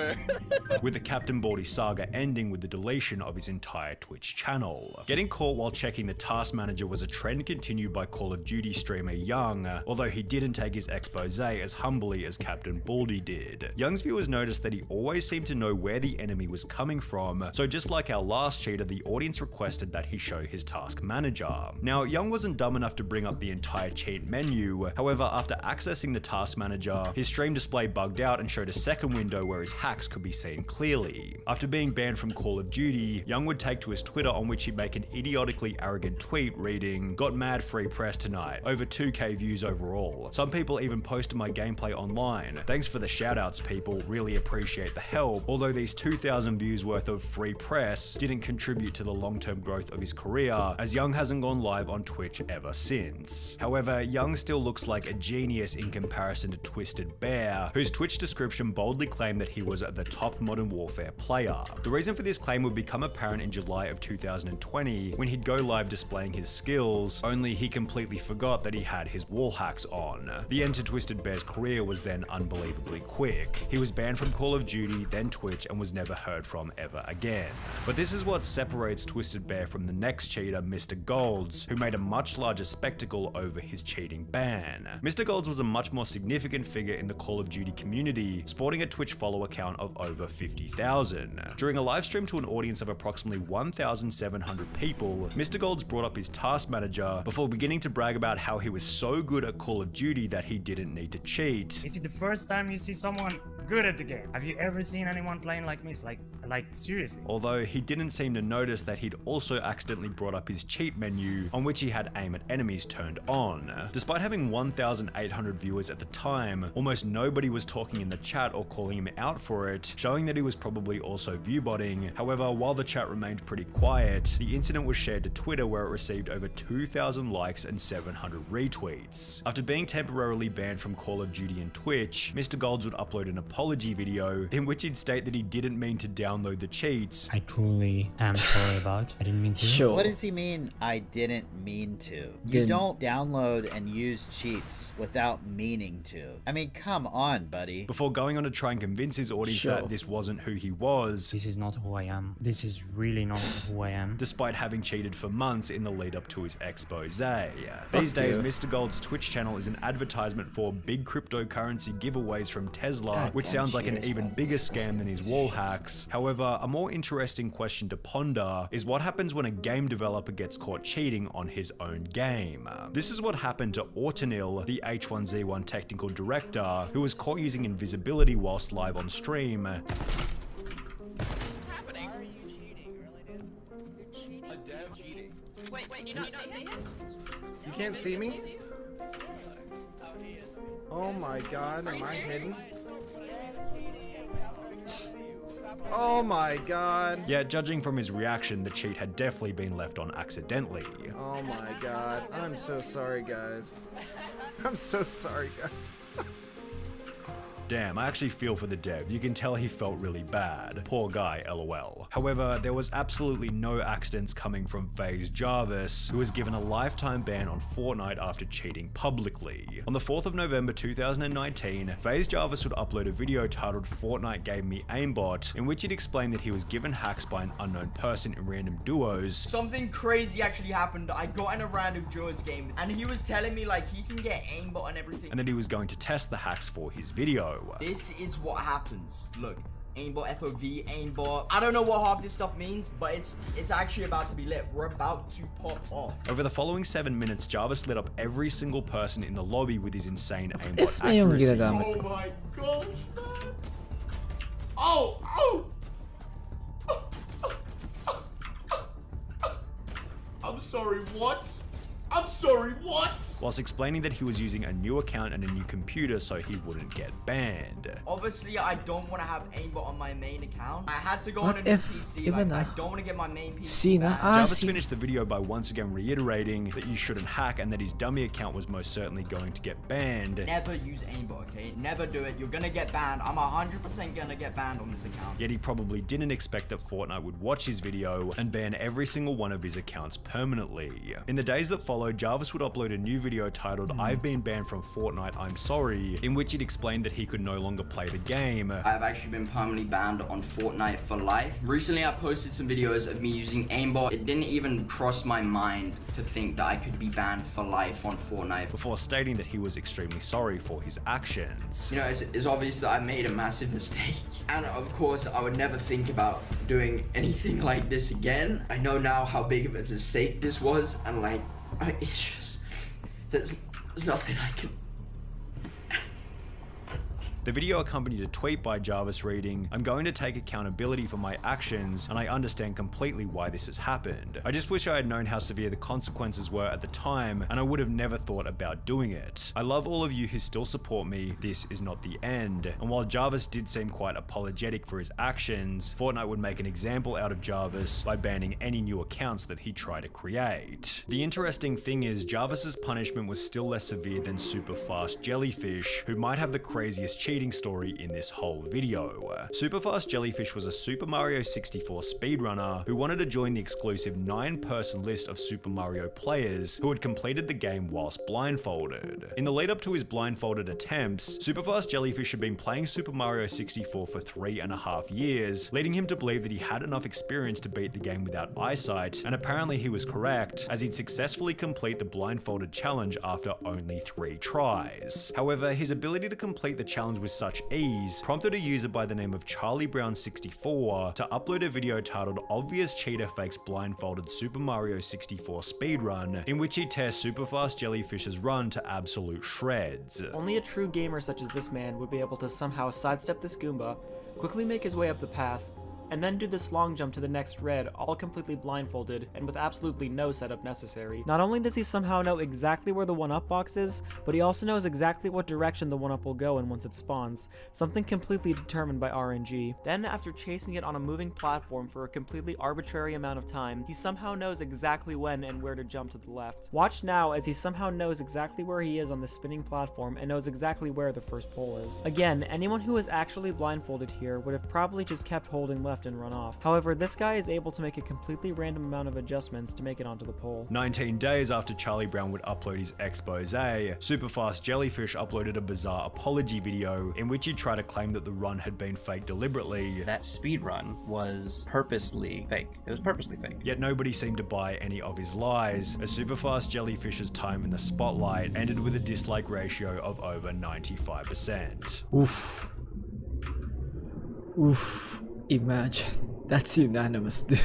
With the Captain Baldy saga ending with the deletion of his entire Twitch channel. Getting caught while checking the task manager was a trend continued by Call of Duty streamer Young, although he didn't take his expose as humbly as Captain Baldy did. Young's viewers noticed that he always seemed to know where the enemy was coming from, so just like our last cheater, the audience requested that he show his task manager. Now, Young wasn't dumb enough to bring up the entire cheat menu, however, after accessing the task manager, his stream display bugged out and showed a second window where his hacks could be seen clearly. After being banned from Call of Duty, Young would take to his Twitter, on which he'd make an idiotically arrogant tweet reading, "Got mad free press tonight, over 2k views overall. Some people even posted my gameplay online. Thanks for the shoutouts, people, really appreciate the help." Although these 2,000 views worth of free press didn't contribute to the long-term growth of his career, as Young hasn't gone live on Twitch ever since. However, Young still looks like a genius in comparison to Twisted Bear, whose Twitch description boldly claimed that he was the top Modern Warfare player. The reason for this claim would become apparent in July of 2020 when he'd go live displaying his skills, only he completely forgot that he had his wall hacks on. The end to Twisted Bear's career was then unbelievably quick. He was banned from Call of Duty, then Twitch, and was never heard from ever again. But this is what separates Twisted Bear from the next cheater, Mr. Golds, who made a much larger spectacle over his cheating ban. Mr. Golds was a much more significant figure in the Call of Duty community, sporting a Twitch follower count of over 50,000. During a live stream to an audience of approximately 1,700 people, Mr. Golds brought up his task manager before beginning to brag about how he was so good at Call of Duty that he didn't need to cheat. Is it the first time you see someone good at the game? Have you ever seen anyone playing like me? Like seriously? Although he didn't seem to notice that he'd also accidentally brought up his cheat menu, on which he had aim at enemies turned on. Despite having 1,800 viewers at the time, almost nobody was talking in the chat or calling him out for it, showing that he was probably also viewbotting. However, while the chat remained pretty quiet, the incident was shared to Twitter, where it received over 2,000 likes and 700 retweets. After being temporarily banned from Call of Duty and Twitch, Mr. Golds would upload an apology video in which he'd state that he didn't mean to download the cheats. I truly am sorry about. I didn't mean to. Sure. What does he mean, I didn't mean to? You don't download and use cheats without meaning to. I mean, come on, buddy. Before going on to try and convince his audience that this wasn't who he was. This is not who I am. This is really not who I am. Despite having cheated for months in the lead up to his expose. These days, Mr. Gold's Twitch channel is an advertisement for big cryptocurrency giveaways from Tesla, which sounds like an even bigger scam than his wall hacks. However, a more interesting question to ponder is what happens when a game developer gets caught cheating on his own game. This is what happened to Autonil, the H1Z1 technical director, who was caught using invisibility whilst live on stream. You can't see me? Oh my god, am I hidden? Oh my god. Yeah, judging from his reaction, the cheat had definitely been left on accidentally. Oh my god. I'm so sorry, guys. I'm so sorry, guys. Damn, I actually feel for the dev. You can tell he felt really bad. Poor guy, lol. However, there was absolutely no accidents coming from FaZe Jarvis, who was given a lifetime ban on Fortnite after cheating publicly. On the 4th of November 2019, FaZe Jarvis would upload a video titled "Fortnite Gave Me Aimbot," in which he'd explained that he was given hacks by an unknown person in random duos. Something crazy actually happened. I got in a random duos game, and he was telling me like he can get aimbot and everything. And that he was going to test the hacks for his video. This is what happens. Look, aimbot, FOV, aimbot. I don't know what half this stuff means, but it's actually about to be lit. We're about to pop off. Over the following 7 minutes, Jarvis lit up every single person in the lobby with his insane aimbot accuracy. Oh my gosh, man. Oh! I'm sorry, what? I'm sorry, what? Whilst explaining that he was using a new account and a new computer so he wouldn't get banned. Obviously, I don't want to have aimbot on my main account. I had to go What on a new if PC. even Like, I I don't want to get my main PC see now? banned. Jarvis finished the video by once again reiterating that you shouldn't hack and that his dummy account was most certainly going to get banned. Never use aimbot, okay? Never do it. You're gonna get banned. I'm 100% gonna get banned on this account. Yet he probably didn't expect that Fortnite would watch his video and ban every single one of his accounts permanently. In the days that followed, Jarvis would upload a new video titled "I've been banned from Fortnite, I'm sorry," in which he'd explained that he could no longer play the game. I've actually been permanently banned on Fortnite for life. Recently, I posted some videos of me using aimbot. It didn't even cross my mind to think that I could be banned for life on Fortnite. Before stating that he was extremely sorry for his actions. You know, it's obvious that I made a massive mistake. And of course, I would never think about doing anything like this again. I know now how big of a mistake this was, and like, it's just, there's nothing I can... The video accompanied a tweet by Jarvis reading, "I'm going to take accountability for my actions, and I understand completely why this has happened. I just wish I had known how severe the consequences were at the time, and I would have never thought about doing it. I love all of you who still support me. This is not the end." And while Jarvis did seem quite apologetic for his actions, Fortnite would make an example out of Jarvis by banning any new accounts that he tried to create. The interesting thing is, Jarvis's punishment was still less severe than Super Fast Jellyfish, who might have the craziest cheating story in this whole video. Superfast Jellyfish was a Super Mario 64 speedrunner who wanted to join the exclusive 9-person list of Super Mario players who had completed the game whilst blindfolded. In the lead up to his blindfolded attempts, Superfast Jellyfish had been playing Super Mario 64 for 3.5 years, leading him to believe that he had enough experience to beat the game without eyesight, and apparently he was correct, as he'd successfully complete the blindfolded challenge after only 3 tries. However, his ability to complete the challenge with such ease prompted a user by the name of Charlie Brown 64 to upload a video titled "Obvious Cheater Fakes Blindfolded Super Mario 64 Speedrun," in which he tears Superfast Jellyfish's run to absolute shreds. Only a true gamer such as this man would be able to somehow sidestep this Goomba, quickly make his way up the path, and then do this long jump to the next red, all completely blindfolded and with absolutely no setup necessary. Not only does he somehow know exactly where the 1-up box is, but he also knows exactly what direction the 1-up will go in once it spawns, something completely determined by RNG. Then, after chasing it on a moving platform for a completely arbitrary amount of time, he somehow knows exactly when and where to jump to the left. Watch now as he somehow knows exactly where he is on the spinning platform and knows exactly where the first pole is. Again, anyone who was actually blindfolded here would have probably just kept holding left and run off. However, this guy is able to make a completely random amount of adjustments to make it onto the pole. 19 days after Charlie Brown would upload his expose, Superfast Jellyfish uploaded a bizarre apology video in which he tried to claim that the run had been faked deliberately. That speed run was purposely fake. It was purposely fake. Yet nobody seemed to buy any of his lies, as Superfast Jellyfish's time in the spotlight ended with a dislike ratio of over 95%. Oof. Oof, imagine. That's unanimous, dude.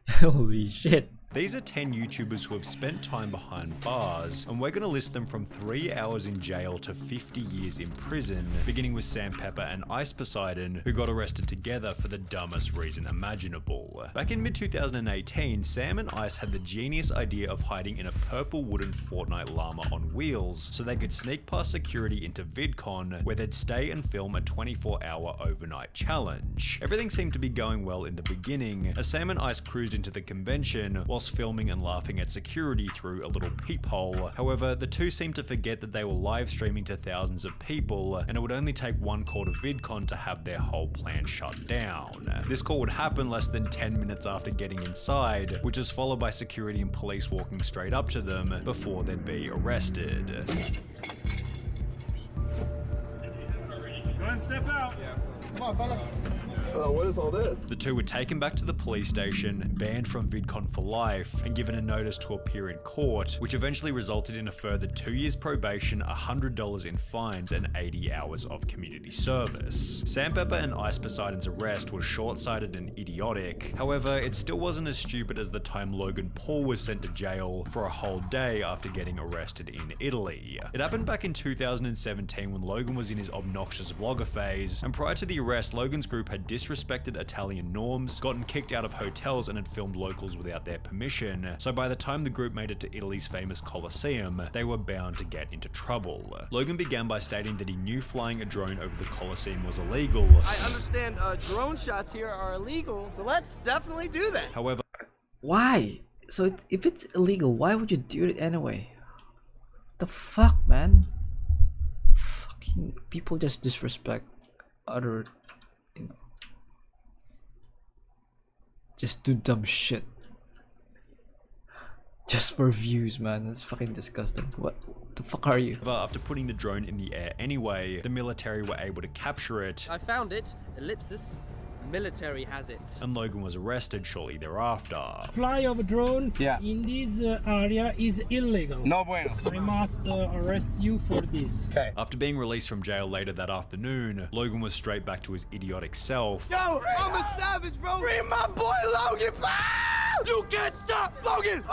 Holy shit. These are 10 YouTubers who have spent time behind bars, and we're going to list them from 3 hours in jail to 50 years in prison, beginning with Sam Pepper and Ice Poseidon, who got arrested together for the dumbest reason imaginable. Back in mid-2018, Sam and Ice had the genius idea of hiding in a purple wooden Fortnite llama on wheels, so they could sneak past security into VidCon, where they'd stay and film a 24-hour overnight challenge. Everything seemed to be going well in the beginning, as Sam and Ice cruised into the convention, while filming and laughing at security through a little peephole. However, the two seemed to forget that they were live streaming to thousands of people, and it would only take one call to VidCon to have their whole plan shut down. This call would happen less than 10 minutes after getting inside, which is followed by security and police walking straight up to them before they'd be arrested. Go and step out. Yeah. Come on, fellas. What is all this? The two were taken back to the police station, banned from VidCon for life, and given a notice to appear in court, which eventually resulted in a further 2 years probation, $100 in fines, and 80 hours of community service. Sam Pepper and Ice Poseidon's arrest was short-sighted and idiotic. However, it still wasn't as stupid as the time Logan Paul was sent to jail for a whole day after getting arrested in Italy. It happened back in 2017 when Logan was in his obnoxious vlogger phase, and prior to the arrest, Logan's group had disrespected Italian norms, gotten kicked out of hotels, and had filmed locals without their permission. So by the time the group made it to Italy's famous Colosseum, they were bound to get into trouble. Logan began by stating that he knew flying a drone over the Colosseum was illegal. I understand drone shots here are illegal, so let's definitely do that. However, why? So if it's illegal, why would you do it anyway? What the fuck, man? Fucking people just disrespect other, you know, just do dumb shit just for views, man. It's fucking disgusting. What the fuck are you? After putting the drone in the air anyway, the military were able to capture it. I found it. Ellipsis. Military has it. And Logan was arrested shortly thereafter. Fly of a drone in this area is illegal. No bueno. I must arrest you for this. Okay. After being released from jail later that afternoon, Logan was straight back to his idiotic self. Yo, I'm a savage, bro. Free my boy Logan. You can't stop Logan.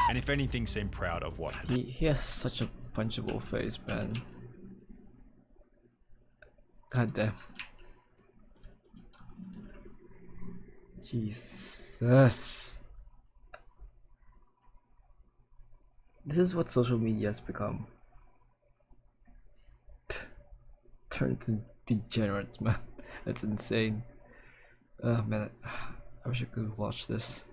And if anything, seemed proud of what had he has such a punchable face, man. God damn. Jesus. This is what social media has become. Turn to degenerates, man. That's insane. Oh man, I wish I could watch this.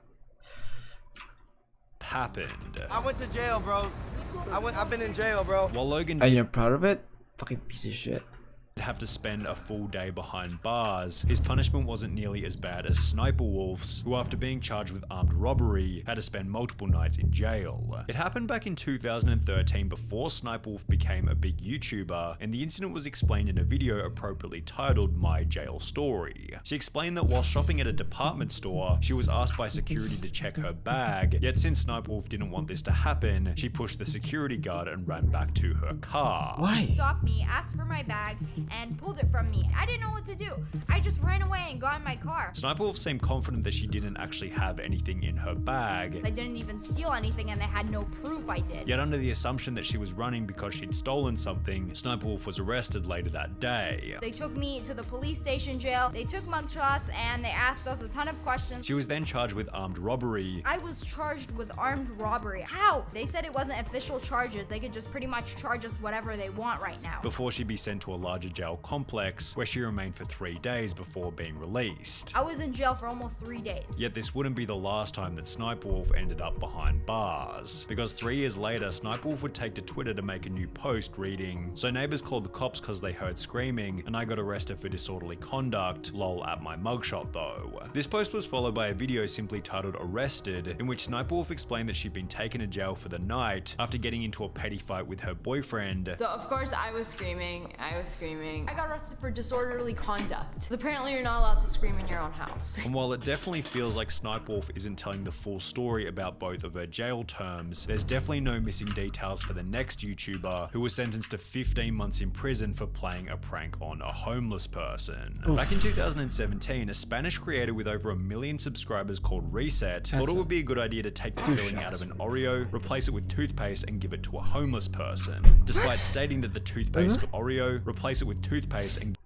Happened. I went to jail, bro. I've been in jail, bro. While Logan and you're proud of it? Fucking piece of shit. Have to spend a full day behind bars, his punishment wasn't nearly as bad as Sniper Wolf's, who after being charged with armed robbery, had to spend multiple nights in jail. It happened back in 2013 before Sniper Wolf became a big YouTuber, and the incident was explained in a video appropriately titled My Jail Story. She explained that while shopping at a department store, she was asked by security to check her bag, yet since Sniper Wolf didn't want this to happen, she pushed the security guard and ran back to her car. Why? He stopped me, asked for my bag, and pulled it from me. I didn't know what to do. I just ran away and got in my car. Sniper Wolf seemed confident that she didn't actually have anything in her bag. I didn't even steal anything and they had no proof I did. Yet under the assumption that she was running because she'd stolen something, Sniper Wolf was arrested later that day. They took me to the police station jail, they took mugshots, and they asked us a ton of questions. She was then charged with armed robbery. I was charged with armed robbery. How? They said it wasn't official charges. They could just pretty much charge us whatever they want right now. Before she'd be sent to a larger jail complex, where she remained for 3 days before being released. I was in jail for almost 3 days. Yet this wouldn't be the last time that Sniper Wolf ended up behind bars, because 3 years later, Sniper Wolf would take to Twitter to make a new post reading, "So neighbors called the cops cause they heard screaming, and I got arrested for disorderly conduct, lol at my mugshot though." This post was followed by a video simply titled Arrested, in which Sniper Wolf explained that she'd been taken to jail for the night after getting into a petty fight with her boyfriend. So of course I was screaming, screaming. I got arrested for disorderly conduct. Apparently you're not allowed to scream in your own house. And while it definitely feels like Snipe Wolf isn't telling the full story about both of her jail terms, there's definitely no missing details for the next YouTuber who was sentenced to 15 months in prison for playing a prank on a homeless person. Back in 2017, a Spanish creator with over 1 million subscribers called Reset thought it would be a good idea to take the filling out of an Oreo, replace it with toothpaste, and give it to a homeless person. Despite stating that the toothpaste for Oreo, replace it with toothpaste and...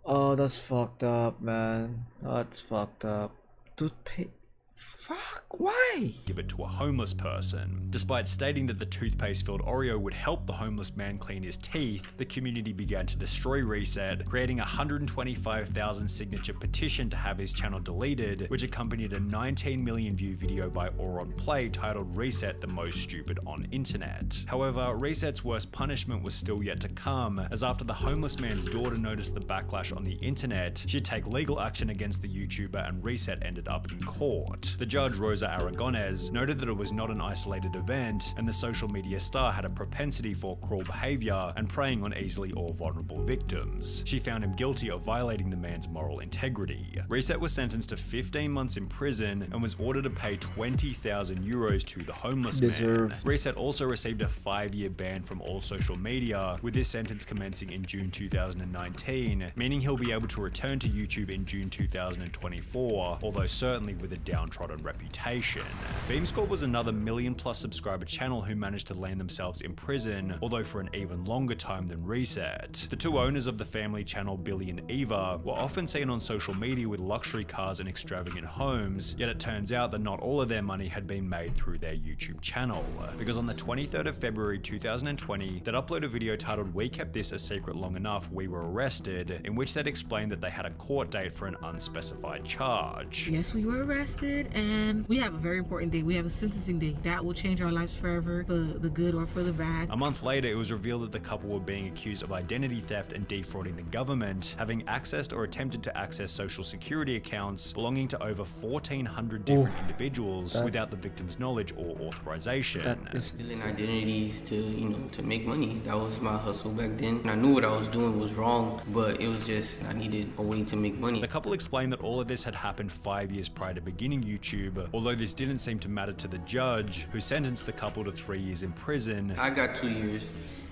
Oh, that's fucked up, man. That's fucked up. Toothpaste. Fuck, why? Give it to a homeless person. Despite stating that the toothpaste-filled Oreo would help the homeless man clean his teeth, the community began to destroy Reset, creating a 125,000 signature petition to have his channel deleted, which accompanied a 19 million view video by Auron Play titled Reset the Most Stupid on Internet. However, Reset's worst punishment was still yet to come, as after the homeless man's daughter noticed the backlash on the internet, she'd take legal action against the YouTuber and Reset ended up in court. The judge, Rosa Aragonés, noted that it was not an isolated event, and the social media star had a propensity for cruel behavior and preying on easily or vulnerable victims. She found him guilty of violating the man's moral integrity. Reset was sentenced to 15 months in prison and was ordered to pay 20,000 euros to the homeless man. Reset also received a 5-year ban from all social media, with this sentence commencing in June 2019, meaning he'll be able to return to YouTube in June 2024, although certainly with a downtrodden reputation. Beamscore was another million-plus subscriber channel who managed to land themselves in prison, although for an even longer time than Reset. The two owners of the family channel, Billy and Eva, were often seen on social media with luxury cars and extravagant homes, yet it turns out that not all of their money had been made through their YouTube channel. Because on the 23rd of February 2020, they'd uploaded a video titled "We Kept This a Secret Long Enough, We Were Arrested," in which they'd explained that they had a court date for an unspecified charge. Yes, we were arrested, and we have a very important day. We have a sentencing day that will change our lives forever, for the good or for the bad. A month later, it was revealed that the couple were being accused of identity theft and defrauding the government, having accessed or attempted to access social security accounts belonging to over 1,400 different individuals without the victim's knowledge or authorization. Stealing identities to make money. That was my hustle back then. And I knew what I was doing was wrong, but it was just, I needed a way to make money. The couple explained that all of this had happened 5 years prior to beginning YouTube, although this didn't seem to matter to the judge, who sentenced the couple to 3 years in prison. I got 2 years,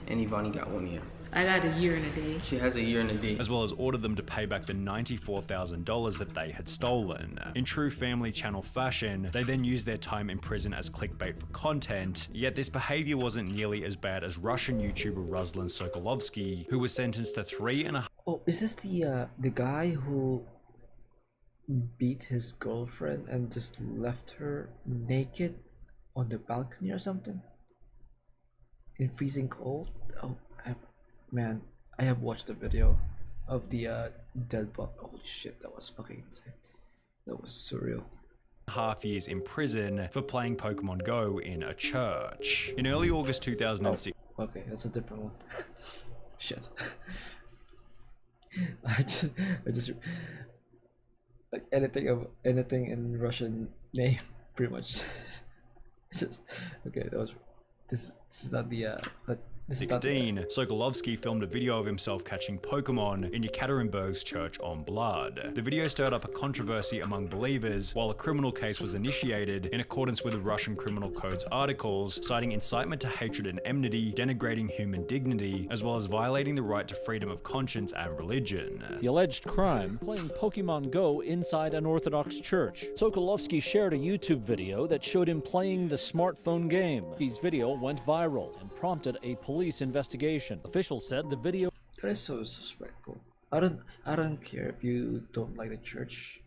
and Ivani got 1 year. I got a year and a day. She has a year and a day. As well as ordered them to pay back the $94,000 that they had stolen. In true family channel fashion, they then used their time in prison as clickbait for content, yet this behavior wasn't nearly as bad as Russian YouTuber Ruslan Sokolovsky, who was sentenced to 3.5... Oh, is this the guy who beat his girlfriend and just left her naked on the balcony or something? In freezing cold? Oh, man, I have watched the video of the dead body. Holy shit, that was fucking insane. That was surreal. Half years in prison for playing Pokemon Go in a church. In early August 2006... Oh, okay, that's a different one. Shit. I just like anything in Russian name, pretty much. It's just okay. That was this is not the 16, Sokolovsky filmed a video of himself catching Pokemon in Yekaterinburg's Church on Blood. The video stirred up a controversy among believers, while a criminal case was initiated in accordance with the Russian Criminal Code's articles, citing incitement to hatred and enmity, denigrating human dignity, as well as violating the right to freedom of conscience and religion. The alleged crime, playing Pokemon Go inside an Orthodox church. Sokolovsky shared a YouTube video that showed him playing the smartphone game. His video went viral and prompted a police investigation. Officials said the video... That is so disrespectful. I don't care if you don't like the church,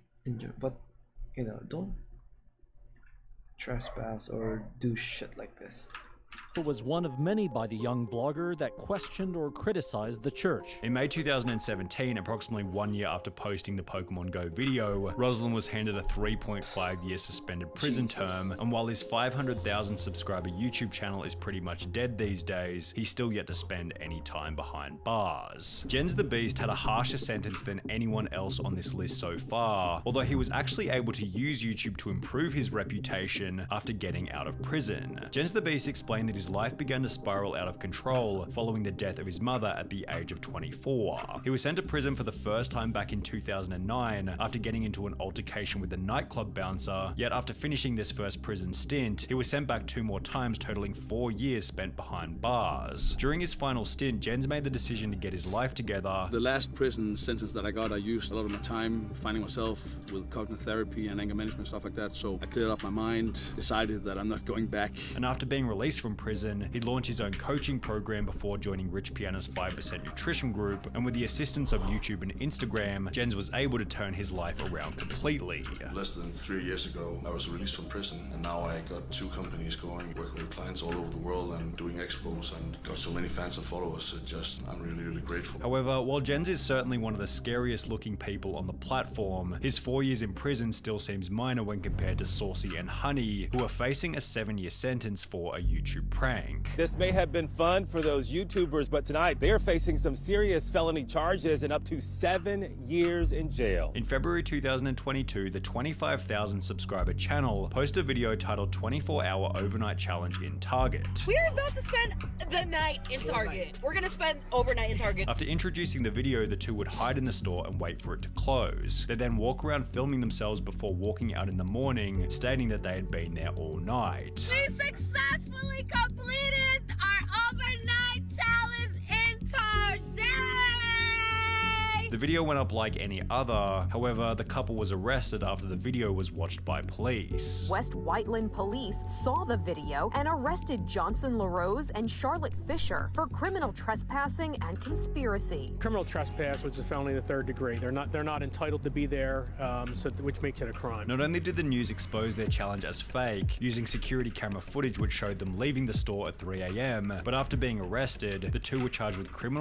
but don't trespass or do shit like this. Was one of many by the young blogger that questioned or criticized the church. In May 2017, approximately 1 year after posting the Pokemon Go video, Ruslan was handed a 3.5-year suspended prison term, and while his 500,000 subscriber YouTube channel is pretty much dead these days, he's still yet to spend any time behind bars. Jens the Beast had a harsher sentence than anyone else on this list so far, although he was actually able to use YouTube to improve his reputation after getting out of prison. Jens the Beast explained that his life began to spiral out of control following the death of his mother at the age of 24. He was sent to prison for the first time back in 2009 after getting into an altercation with a nightclub bouncer, yet after finishing this first prison stint, he was sent back 2 more times, totaling 4 years spent behind bars. During his final stint, Jens made the decision to get his life together. The last prison sentence that I got, I used a lot of my time finding myself with cognitive therapy and anger management, stuff like that, so I cleared off my mind, decided that I'm not going back. And after being released from prison, he launched his own coaching program before joining Rich Piana's 5% nutrition group, and with the assistance of YouTube and Instagram, Jens was able to turn his life around completely. Less than 3 years ago, I was released from prison, and now I got 2 companies going, working with clients all over the world and doing expos, and got so many fans and followers. I'm really grateful. However, while Jens is certainly one of the scariest looking people on the platform, his 4 years in prison still seems minor when compared to Saucy and Honey, who are facing a 7-year sentence for a YouTube prank. This may have been fun for those YouTubers, but tonight they are facing some serious felony charges and up to 7 years in jail. In February 2022, the 25,000 subscriber channel posted a video titled 24-Hour Overnight Challenge in Target. We're about to spend the night in Target. We're gonna spend overnight in Target. After introducing the video, the two would hide in the store and wait for it to close. They then walk around filming themselves before walking out in the morning, stating that they had been there all night. We successfully completed our overnight challenge in Target! The video went up like any other, however, the couple was arrested after the video was watched by police. West Whiteland police saw the video and arrested Johnson LaRose and Charlotte Fisher for criminal trespassing and conspiracy. Criminal trespass, which is a felony in the 3rd degree. They're not entitled to be there, which makes it a crime. Not only did the news expose their challenge as fake, using security camera footage which showed them leaving the store at 3 AM, but after being arrested, the two were charged with criminal